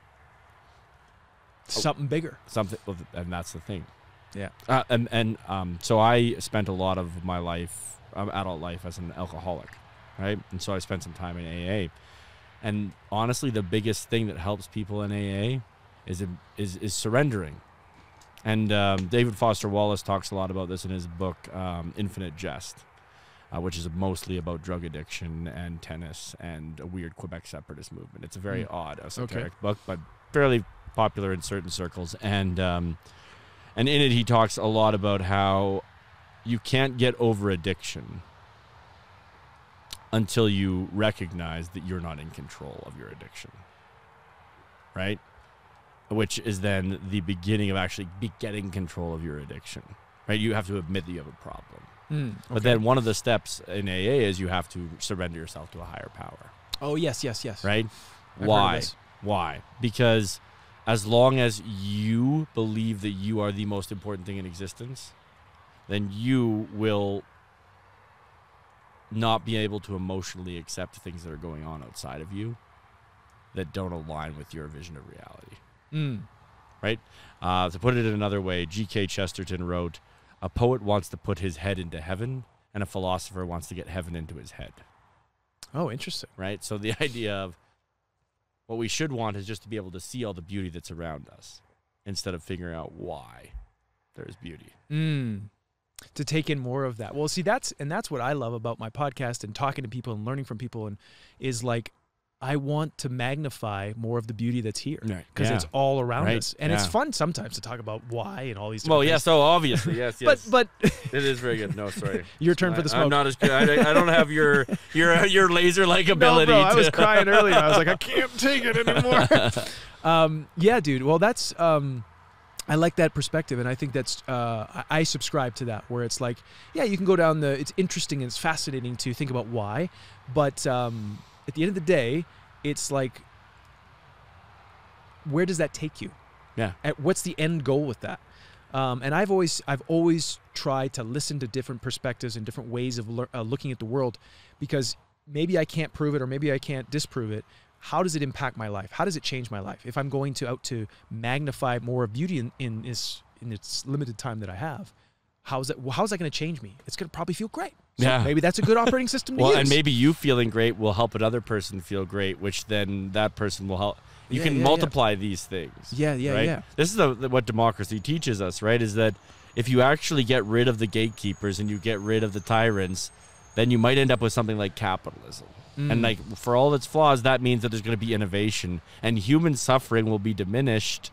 Something bigger. Something, and that's the thing. Yeah. So I spent a lot of my life, adult life, as an alcoholic, right? And so I spent some time in AA. And honestly, the biggest thing that helps people in AA is surrendering. And David Foster Wallace talks a lot about this in his book, Infinite Jest, which is mostly about drug addiction and tennis and a weird Quebec separatist movement. It's a very odd esoteric book, but fairly popular in certain circles. And in it, he talks a lot about how you can't get over addiction until you recognize that you're not in control of your addiction, right? Which is then the beginning of actually getting control of your addiction, right? You have to admit that you have a problem. But then one of the steps in AA is you have to surrender yourself to a higher power. Oh, yes. Right? Why? Because as long as you believe that you are the most important thing in existence, then you will not be able to emotionally accept things that are going on outside of you that don't align with your vision of reality. Right? To put it in another way, G.K. Chesterton wrote, "A poet wants to put his head into heaven, and a philosopher wants to get heaven into his head." Oh, interesting. Right? So the idea of what we should want is just to be able to see all the beauty that's around us instead of figuring out why there's beauty. To take in more of that. Well, see, that's what I love about my podcast and talking to people and learning from people, and is like, I want to magnify more of the beauty that's here, because it's all around us, and it's fun sometimes to talk about why and all these different things. So obviously, yes. but it is very good. No, sorry, your turn for the smoke. I'm not as good. I don't have your laser-like ability. No, bro, I was crying earlier. I was like, I can't take it anymore. Yeah, dude. Well, that's I like that perspective, and I think that's I subscribe to that, where it's like, you can go down it's interesting and it's fascinating to think about why, but at the end of the day, it's like, where does that take you? Yeah. What's the end goal with that? And I've always tried to listen to different perspectives and different ways of looking at the world, because maybe I can't prove it or maybe I can't disprove it. how does it impact my life? How does it change my life? If I'm going out to magnify more of beauty in its limited time that I have, how's that going to change me? It's going to probably feel great. So maybe that's a good operating system to use. And maybe you feeling great will help another person feel great, which then that person will help. You can multiply these things. Right? This is what democracy teaches us, right? Is that if you actually get rid of the gatekeepers and you get rid of the tyrants, then you might end up with something like capitalism. And like, for all its flaws, that means that there's going to be innovation and human suffering will be diminished.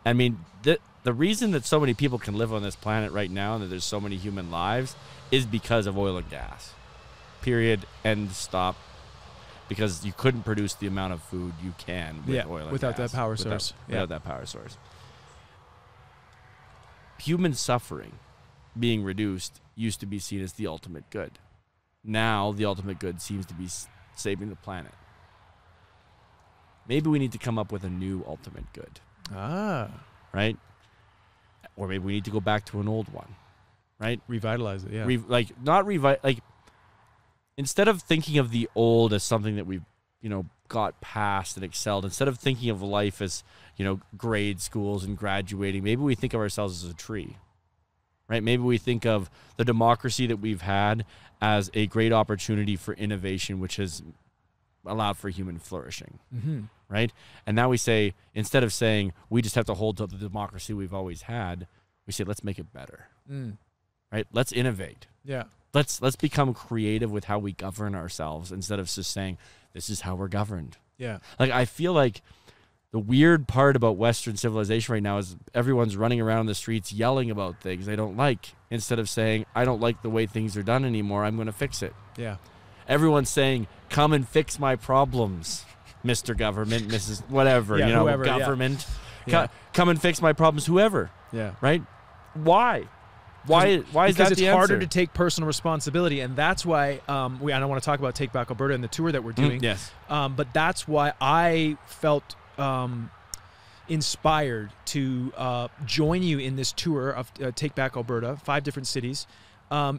I mean, the reason that so many people can live on this planet right now and that there's so many human lives is because of oil and gas. Period. End. Stop. Because you couldn't produce the amount of food you can with oil and without gas. That power source. Without that power source. Human suffering being reduced used to be seen as the ultimate good. Now the ultimate good seems to be saving the planet. Maybe we need to come up with a new ultimate good. Right? Or maybe we need to go back to an old one. Right? Revitalize it, instead of thinking of the old as something that we've, got past and excelled, instead of thinking of life as, grade schools and graduating, maybe we think of ourselves as a tree, right? Maybe we think of the democracy that we've had as a great opportunity for innovation, which has allowed for human flourishing, right? And now we say, instead of saying we just have to hold to the democracy we've always had, we say, let's make it better, right? Let's innovate. Yeah. Let's become creative with how we govern ourselves instead of just saying, this is how we're governed. Yeah. Like, I feel like the weird part about Western civilization right now is everyone's running around the streets yelling about things they don't like instead of saying, I don't like the way things are done anymore. I'm going to fix it. Yeah. Everyone's saying, come and fix my problems, Mr. Government, Mrs. Whatever, whoever, government. Yeah. Come and fix my problems, whoever. Yeah. Right? Why? Why is that the answer? Because it's harder to take personal responsibility, and that's why I don't want to talk about Take Back Alberta and the tour that we're doing. Yes. But that's why I felt inspired to join you in this tour of Take Back Alberta, 5 different cities,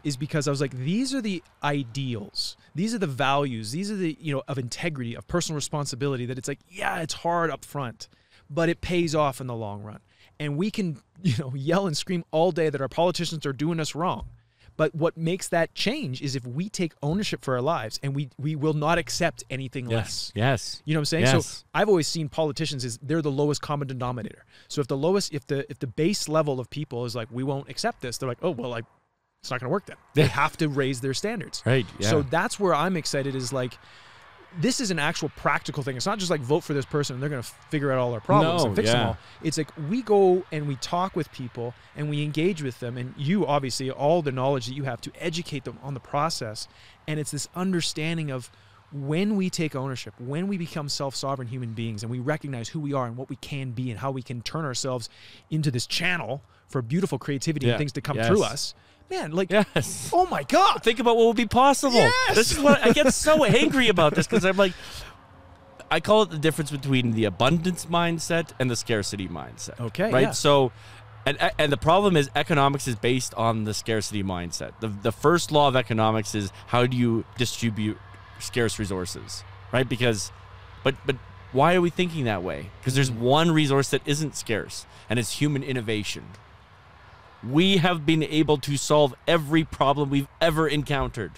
is because I was like, these are the ideals. These are the values. These are the, of integrity, of personal responsibility, that it's like, yeah, it's hard up front, but it pays off in the long run. And we can, yell and scream all day that our politicians are doing us wrong. But what makes that change is if we take ownership for our lives and we will not accept anything less. Yes. You know what I'm saying? Yes. So I've always seen politicians as they're the lowest common denominator. So if the base level of people is like, we won't accept this, they're like, oh, well, it's not going to work then. They have to raise their standards. Right. Yeah. So that's where I'm excited, is like, this is an actual practical thing. It's not just like vote for this person and they're going to figure out all our problems and fix them all. It's like we go and we talk with people and we engage with them, and you obviously all the knowledge that you have to educate them on the process. And it's this understanding of when we take ownership, when we become self-sovereign human beings and we recognize who we are and what we can be and how we can turn ourselves into this channel for beautiful creativity and things to come through us. Man, like, oh my God. Think about what would be possible. Yes. This is what I get so angry about this, because I'm like, I call it the difference between the abundance mindset and the scarcity mindset. Okay. Right? Yeah. So, and the problem is economics is based on the scarcity mindset. The first law of economics is how do you distribute scarce resources, right? Because, but why are we thinking that way? Because there's one resource that isn't scarce, and it's human innovation. We have been able to solve every problem we've ever encountered.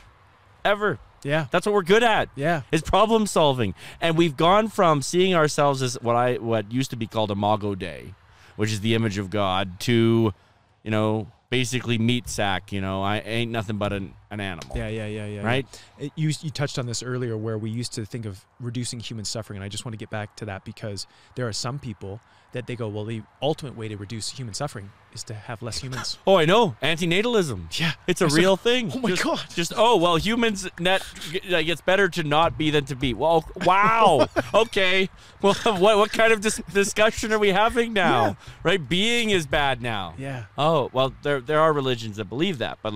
Ever. Yeah. That's what we're good at. Yeah. Is problem solving. And we've gone from seeing ourselves as what used to be called Imago Dei, which is the image of God, to, basically meat sack, I ain't nothing but an animal. Yeah. Right? Yeah. You touched on this earlier, where we used to think of reducing human suffering, and I just want to get back to that, because there are some people that they go, well, the ultimate way to reduce human suffering is to have less humans. Oh, I know. Antinatalism. Yeah. It's a real thing. Oh, my God. Humans, it's better to not be than to be. Well, wow. Okay. Well, what kind of discussion are we having now? Yeah. Right? Being is bad now. Yeah. Oh, well, there are religions that believe that, but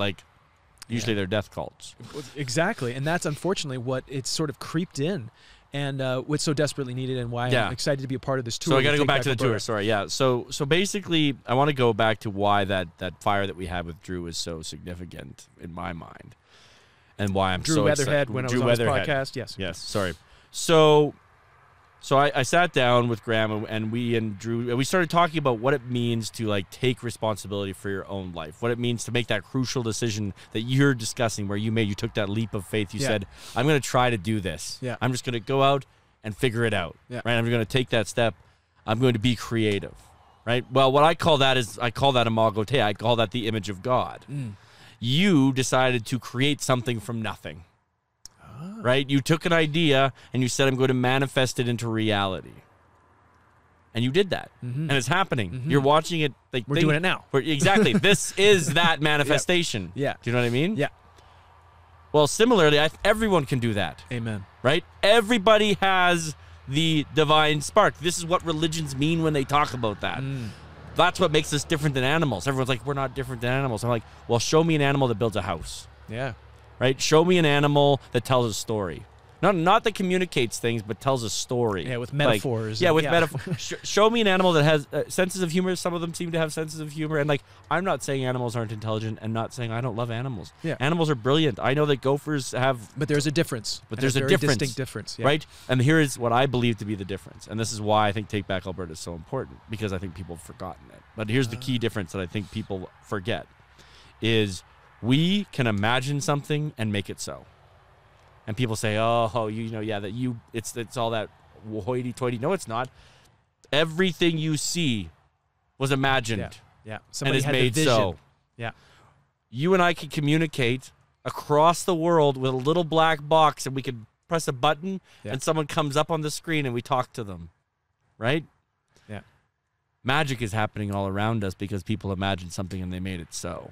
usually they're death cults. Exactly. And that's unfortunately what it's sort of creeped in. And what's so desperately needed, and why I'm excited to be a part of this tour. So I got to go back to the tour. Sorry, yeah. So basically, I want to go back to why that fire that we had with Drew is so significant in my mind, and why I'm Drew so Weatherhead excited. when I was on his podcast. Yes. Yes. Sorry. So So I sat down with Graham and we and Drew, and we started talking about what it means to like take responsibility for your own life, what it means to make that crucial decision that you're discussing, where you took that leap of faith. You said, I'm going to try to do this. Yeah. I'm just going to go out and figure it out. Yeah. Right. I'm going to take that step. I'm going to be creative. Right. Well, what I call that is imago Dei. I call that the image of God. You decided to create something from nothing. Right? You took an idea and you said, I'm going to manifest it into reality. And you did that. And it's happening. You're watching it. Like, we're doing it now. Exactly. This is that manifestation. Yeah. Do you know what I mean? Yeah. Well, similarly, everyone can do that. Amen. Right? Everybody has the divine spark. This is what religions mean when they talk about that. That's what makes us different than animals. Everyone's like, we're not different than animals. I'm like, well, show me an animal that builds a house. Yeah. Right? Show me an animal that tells a story. Not that communicates things, but tells a story. Yeah, with metaphors. Like, with metaphors. Show me an animal that has senses of humor. Some of them seem to have senses of humor. And like, I'm not saying animals aren't intelligent and not saying I don't love animals. Yeah. Animals are brilliant. I know that gophers have... But there's a difference. But there's a difference. Distinct difference. Yeah. Right? And here is what I believe to be the difference. And this is why I think Take Back Alberta is so important, because I think people have forgotten it. But here's the key difference that I think people forget is we can imagine something and make it so. And people say, it's all that hoity-toity. No, it's not. Everything you see was imagined. Yeah. And is made so. Yeah. You and I can communicate across the world with a little black box, and we can press a button, and someone comes up on the screen, and we talk to them. Right? Yeah. Magic is happening all around us because people imagined something and they made it so.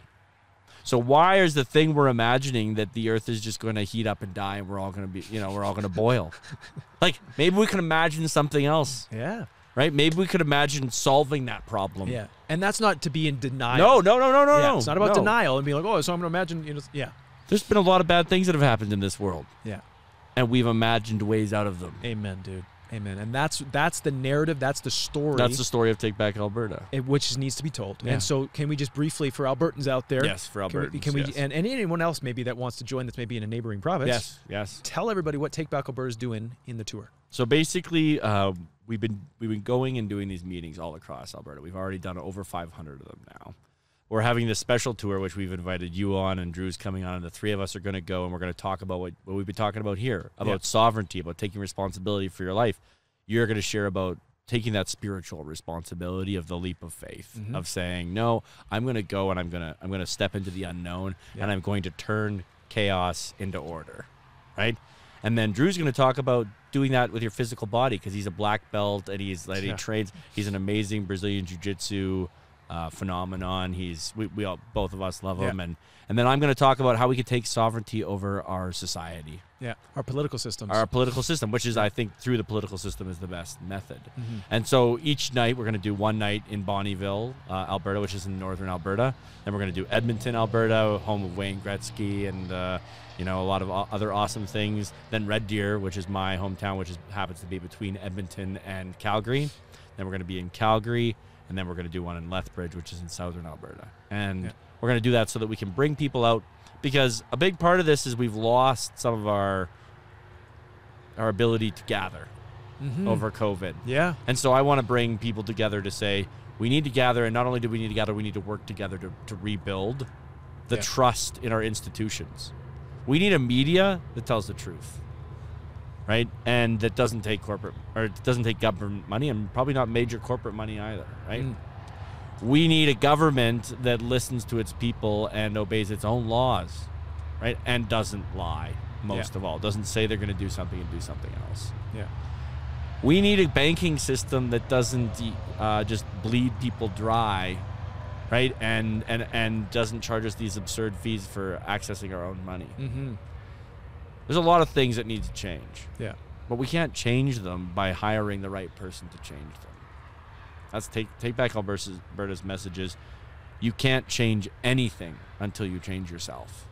So why is the thing we're imagining that the earth is just going to heat up and die and we're all going to be, we're all going to boil? Like, maybe we can imagine something else. Yeah. Right? Maybe we could imagine solving that problem. Yeah. And that's not to be in denial. No. It's not about denial and being like, so I'm going to imagine, yeah. There's been a lot of bad things that have happened in this world. Yeah. And we've imagined ways out of them. Amen, dude. Amen. And that's the narrative, that's the story. That's the story of Take Back Alberta. Which needs to be told. Yeah. And so can we just briefly, for Albertans out there. Yes, for Albertans, can we yes. and anyone else maybe that wants to join that's maybe in a neighboring province. Yes. Tell everybody what Take Back Alberta is doing in the tour. So basically, we've been going and doing these meetings all across Alberta. We've already done over 500 of them now. We're having this special tour, which we've invited you on, and Drew's coming on, and the three of us are going to go, and we're going to talk about what we've been talking about here, about sovereignty, about taking responsibility for your life. You're going to share about taking that spiritual responsibility of the leap of faith, of saying, no, I'm going to go and I'm going to step into the unknown, and I'm going to turn chaos into order, right? And then Drew's going to talk about doing that with your physical body, because he's a black belt and he trains. He's an amazing Brazilian jiu-jitsu phenomenon. We all, both of us love him, and then I'm going to talk about how we could take sovereignty over our society. Yeah, our political systems. Our political system, which is, I think, through the political system is the best method. And so each night, we're going to do one night in Bonnyville, Alberta, which is in northern Alberta. Then we're going to do Edmonton, Alberta, home of Wayne Gretzky, and a lot of other awesome things. Then Red Deer, which is my hometown, which happens to be between Edmonton and Calgary. Then we're going to be in Calgary, and then we're going to do one in Lethbridge, which is in southern Alberta. And we're going to do that so that we can bring people out, because a big part of this is we've lost some of our ability to gather over COVID. Yeah. And so I want to bring people together to say, we need to gather, and not only do we need to gather, we need to work together to rebuild the trust in our institutions. We need a media that tells the truth, right? And that doesn't take government money, and probably not major corporate money either, right? We need a government that listens to its people and obeys its own laws, right? And doesn't lie, most of all. Doesn't say they're going to do something and do something else. Yeah. We need a banking system that doesn't just bleed people dry, right? And doesn't charge us these absurd fees for accessing our own money. There's a lot of things that need to change. Yeah. But we can't change them by hiring the right person to change them. That's Take Back Alberta's messages. You can't change anything until you change yourself.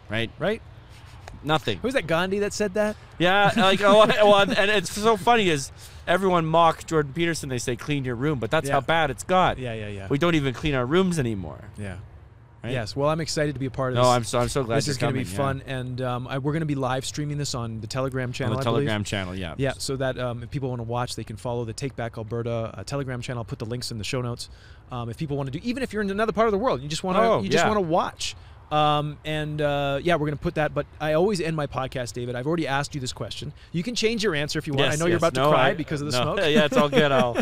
Right? Right? Nothing. Who's that, Gandhi, that said that? Yeah, and it's so funny is everyone mocks Jordan Peterson. They say clean your room, but that's how bad it's got. Yeah. We don't even clean our rooms anymore. Yeah. Right? Yes. Well, I'm excited to be a part of this. No, I'm so glad. This is going to be fun, and we're going to be live streaming this on the Telegram channel. On the Telegram channel, yeah. Yeah, so that if people want to watch, they can follow the Take Back Alberta Telegram channel. I'll put the links in the show notes. If people want to do, even if you're in another part of the world, you just want to watch. Yeah, we're going to put that. But I always end my podcast, David. I've already asked you this question. You can change your answer if you want. Yes, I know you're about to cry because of the smoke. Yeah, it's all good. I'll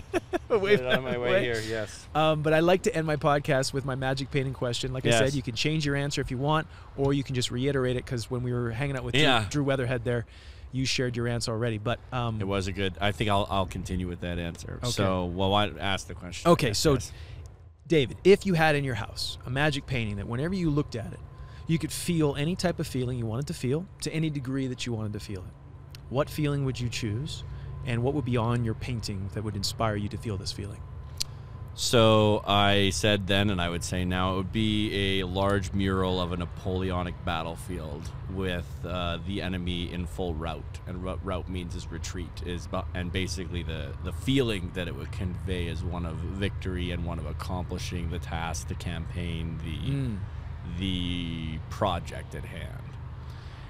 wait on my way here. Yes. But I like to end my podcast with my magic painting question. Like I said, you can change your answer if you want, or you can just reiterate it, because when we were hanging out with Drew Weatherhead there, you shared your answer already. But it was a good. I think I'll continue with that answer. Okay. So, well, I ask the question. Okay, so. David, if you had in your house a magic painting that whenever you looked at it, you could feel any type of feeling you wanted to feel to any degree that you wanted to feel it, what feeling would you choose, and what would be on your painting that would inspire you to feel this feeling? So I said then, and I would say now, it would be a large mural of a Napoleonic battlefield with the enemy in full rout. And what rout means is retreat. And basically the feeling that it would convey is one of victory and one of accomplishing the task, the campaign, the project at hand.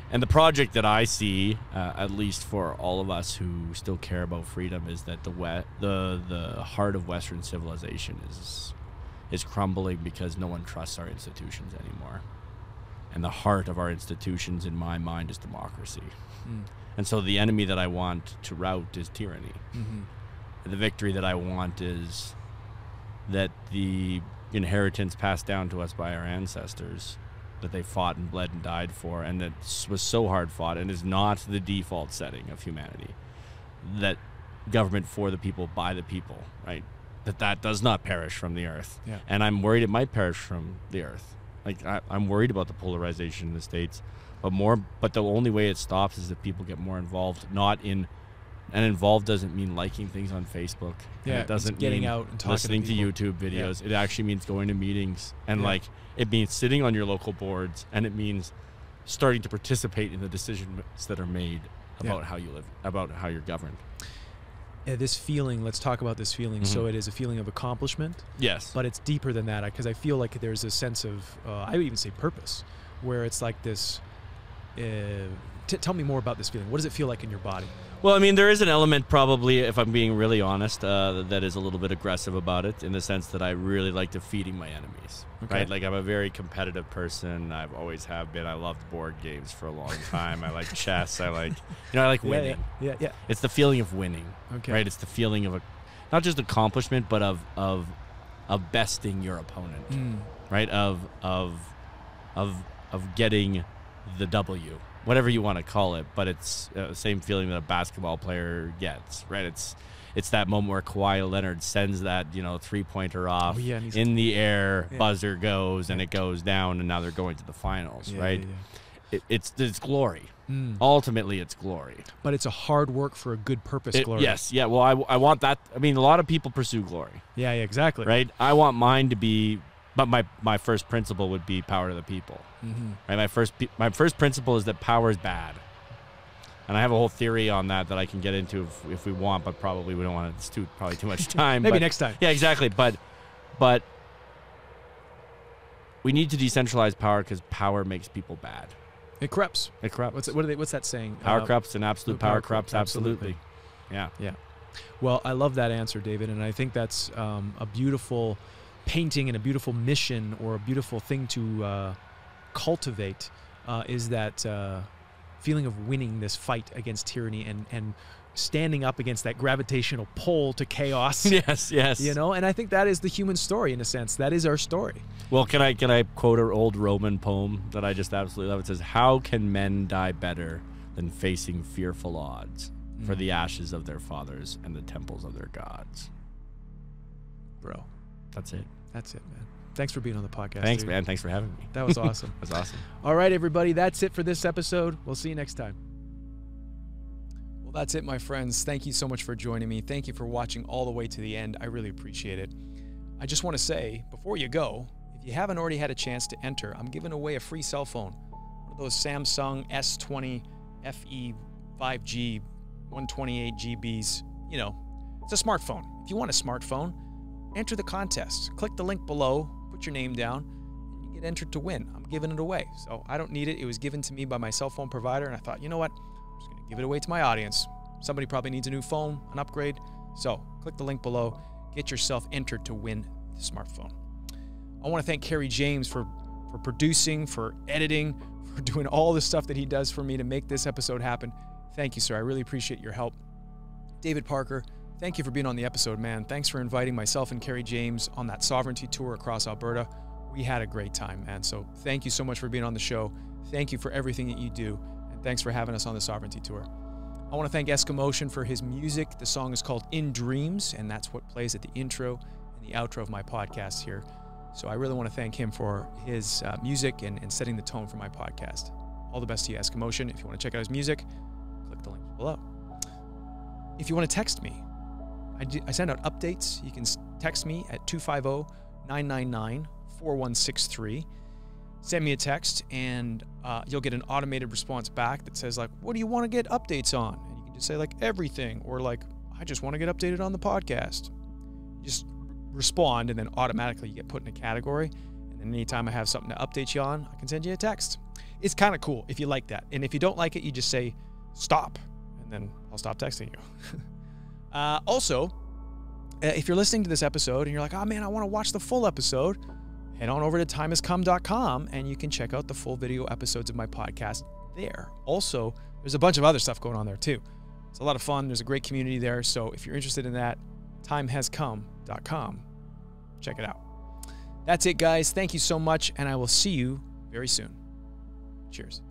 And the project that I see, at least for all of us who still care about freedom, is that the heart of Western civilization is crumbling because no one trusts our institutions anymore. And the heart of our institutions, in my mind, is democracy. And so the enemy that I want to rout is tyranny. The victory that I want is that the inheritance passed down to us by our ancestors, that they fought and bled and died for, and that was so hard fought and is not the default setting of humanity, that government for the people, by the people, right? That does not perish from the earth. Yeah. And I'm worried it might perish from the earth. Like, I'm worried about the polarization in the States, but the only way it stops is if people get more involved, and involved doesn't mean liking things on Facebook. Yeah, it doesn't getting mean out and talking listening to YouTube videos. Yeah. It actually means going to meetings, and it means sitting on your local boards, and it means starting to participate in the decisions that are made about how you live, about how you're governed. This feeling, let's talk about this feeling. So it is a feeling of accomplishment. Yes. But it's deeper than that, because I feel like there's a sense of, I would even say purpose, where it's like this, tell me more about this feeling. What does it feel like in your body? Well, I mean, there is an element, probably, if I'm being really honest, that is a little bit aggressive about it, in the sense that I really like defeating my enemies. Okay. Right? Like, I'm a very competitive person. I've always have been. I loved board games for a long time. I like chess. I like winning. Yeah. It's the feeling of winning. Okay. Right? It's the feeling of not just accomplishment, but of besting your opponent. Right? Of getting the W. Whatever you want to call it, but it's the same feeling that a basketball player gets, right? It's that moment where Kawhi Leonard sends that 3-pointer off in the air, buzzer goes, and it goes down, and now they're going to the finals, right? Yeah. It's glory. Ultimately, it's glory. But it's a hard work for a good purpose glory. Yes, yeah. Well, I want that. I mean, a lot of people pursue glory. Yeah, exactly. Right? I want mine to be. But my first principle would be power to the people. Right? My first principle is that power is bad, and I have a whole theory on that I can get into if we want, but probably we don't want it. It's probably too much time. Maybe next time. Yeah, exactly. But we need to decentralize power, because power makes people bad. It corrupts. It corrupts. What's that saying? Power corrupts, and absolute power corrupts. Absolutely. Yeah. Well, I love that answer, David, and I think that's a beautiful painting and a beautiful mission, or a beautiful thing to cultivate, is that feeling of winning this fight against tyranny and standing up against that gravitational pull to chaos. Yes. And I think that is the human story, in a sense. That is our story. Well, can I quote an old Roman poem that I just absolutely love? It says, "How can men die better than facing fearful odds for the ashes of their fathers and the temples of their gods?" Bro, that's it. That's it, man. Thanks for being on the podcast. Thanks, man. Thanks for having me. That was awesome. That was awesome. All right, everybody. That's it for this episode. We'll see you next time. Well, that's it, my friends. Thank you so much for joining me. Thank you for watching all the way to the end. I really appreciate it. I just want to say, before you go, if you haven't already had a chance to enter, I'm giving away a free cell phone. One of those Samsung S20 FE 5G 128 GBs. It's a smartphone. If you want a smartphone, enter the contest. Click the link below, put your name down, and you get entered to win. I'm giving it away. So I don't need it. It was given to me by my cell phone provider, and I thought, you know what? I'm just going to give it away to my audience. Somebody probably needs a new phone, an upgrade. So click the link below. Get yourself entered to win the smartphone. I want to thank Kerry James for producing, for editing, for doing all the stuff that he does for me to make this episode happen. Thank you, sir. I really appreciate your help. David Parker, thank you for being on the episode, man. Thanks for inviting myself and Kerry James on that sovereignty tour across Alberta. We had a great time, man. So thank you so much for being on the show. Thank you for everything that you do. And thanks for having us on the sovereignty tour. I want to thank Eskimotion for his music. The song is called In Dreams, and that's what plays at the intro and the outro of my podcast here. So I really want to thank him for his music and setting the tone for my podcast. All the best to you, Eskimotion. If you want to check out his music, click the link below. If you want to text me, I send out updates. You can text me at 250-999-4163. Send me a text, and you'll get an automated response back that says, like, what do you want to get updates on? And you can just say, like, everything, or like, I just want to get updated on the podcast. Just respond, and then automatically you get put in a category. And then anytime I have something to update you on, I can send you a text. It's kind of cool if you like that. And if you don't like it, you just say, stop, and then I'll stop texting you. Also, if you're listening to this episode and you're like, oh man, I want to watch the full episode, head on over to timehascome.com and you can check out the full video episodes of my podcast there. Also, there's a bunch of other stuff going on there too. It's a lot of fun. There's a great community there. So if you're interested in that, timehascome.com. Check it out. That's it, guys. Thank you so much, and I will see you very soon. Cheers.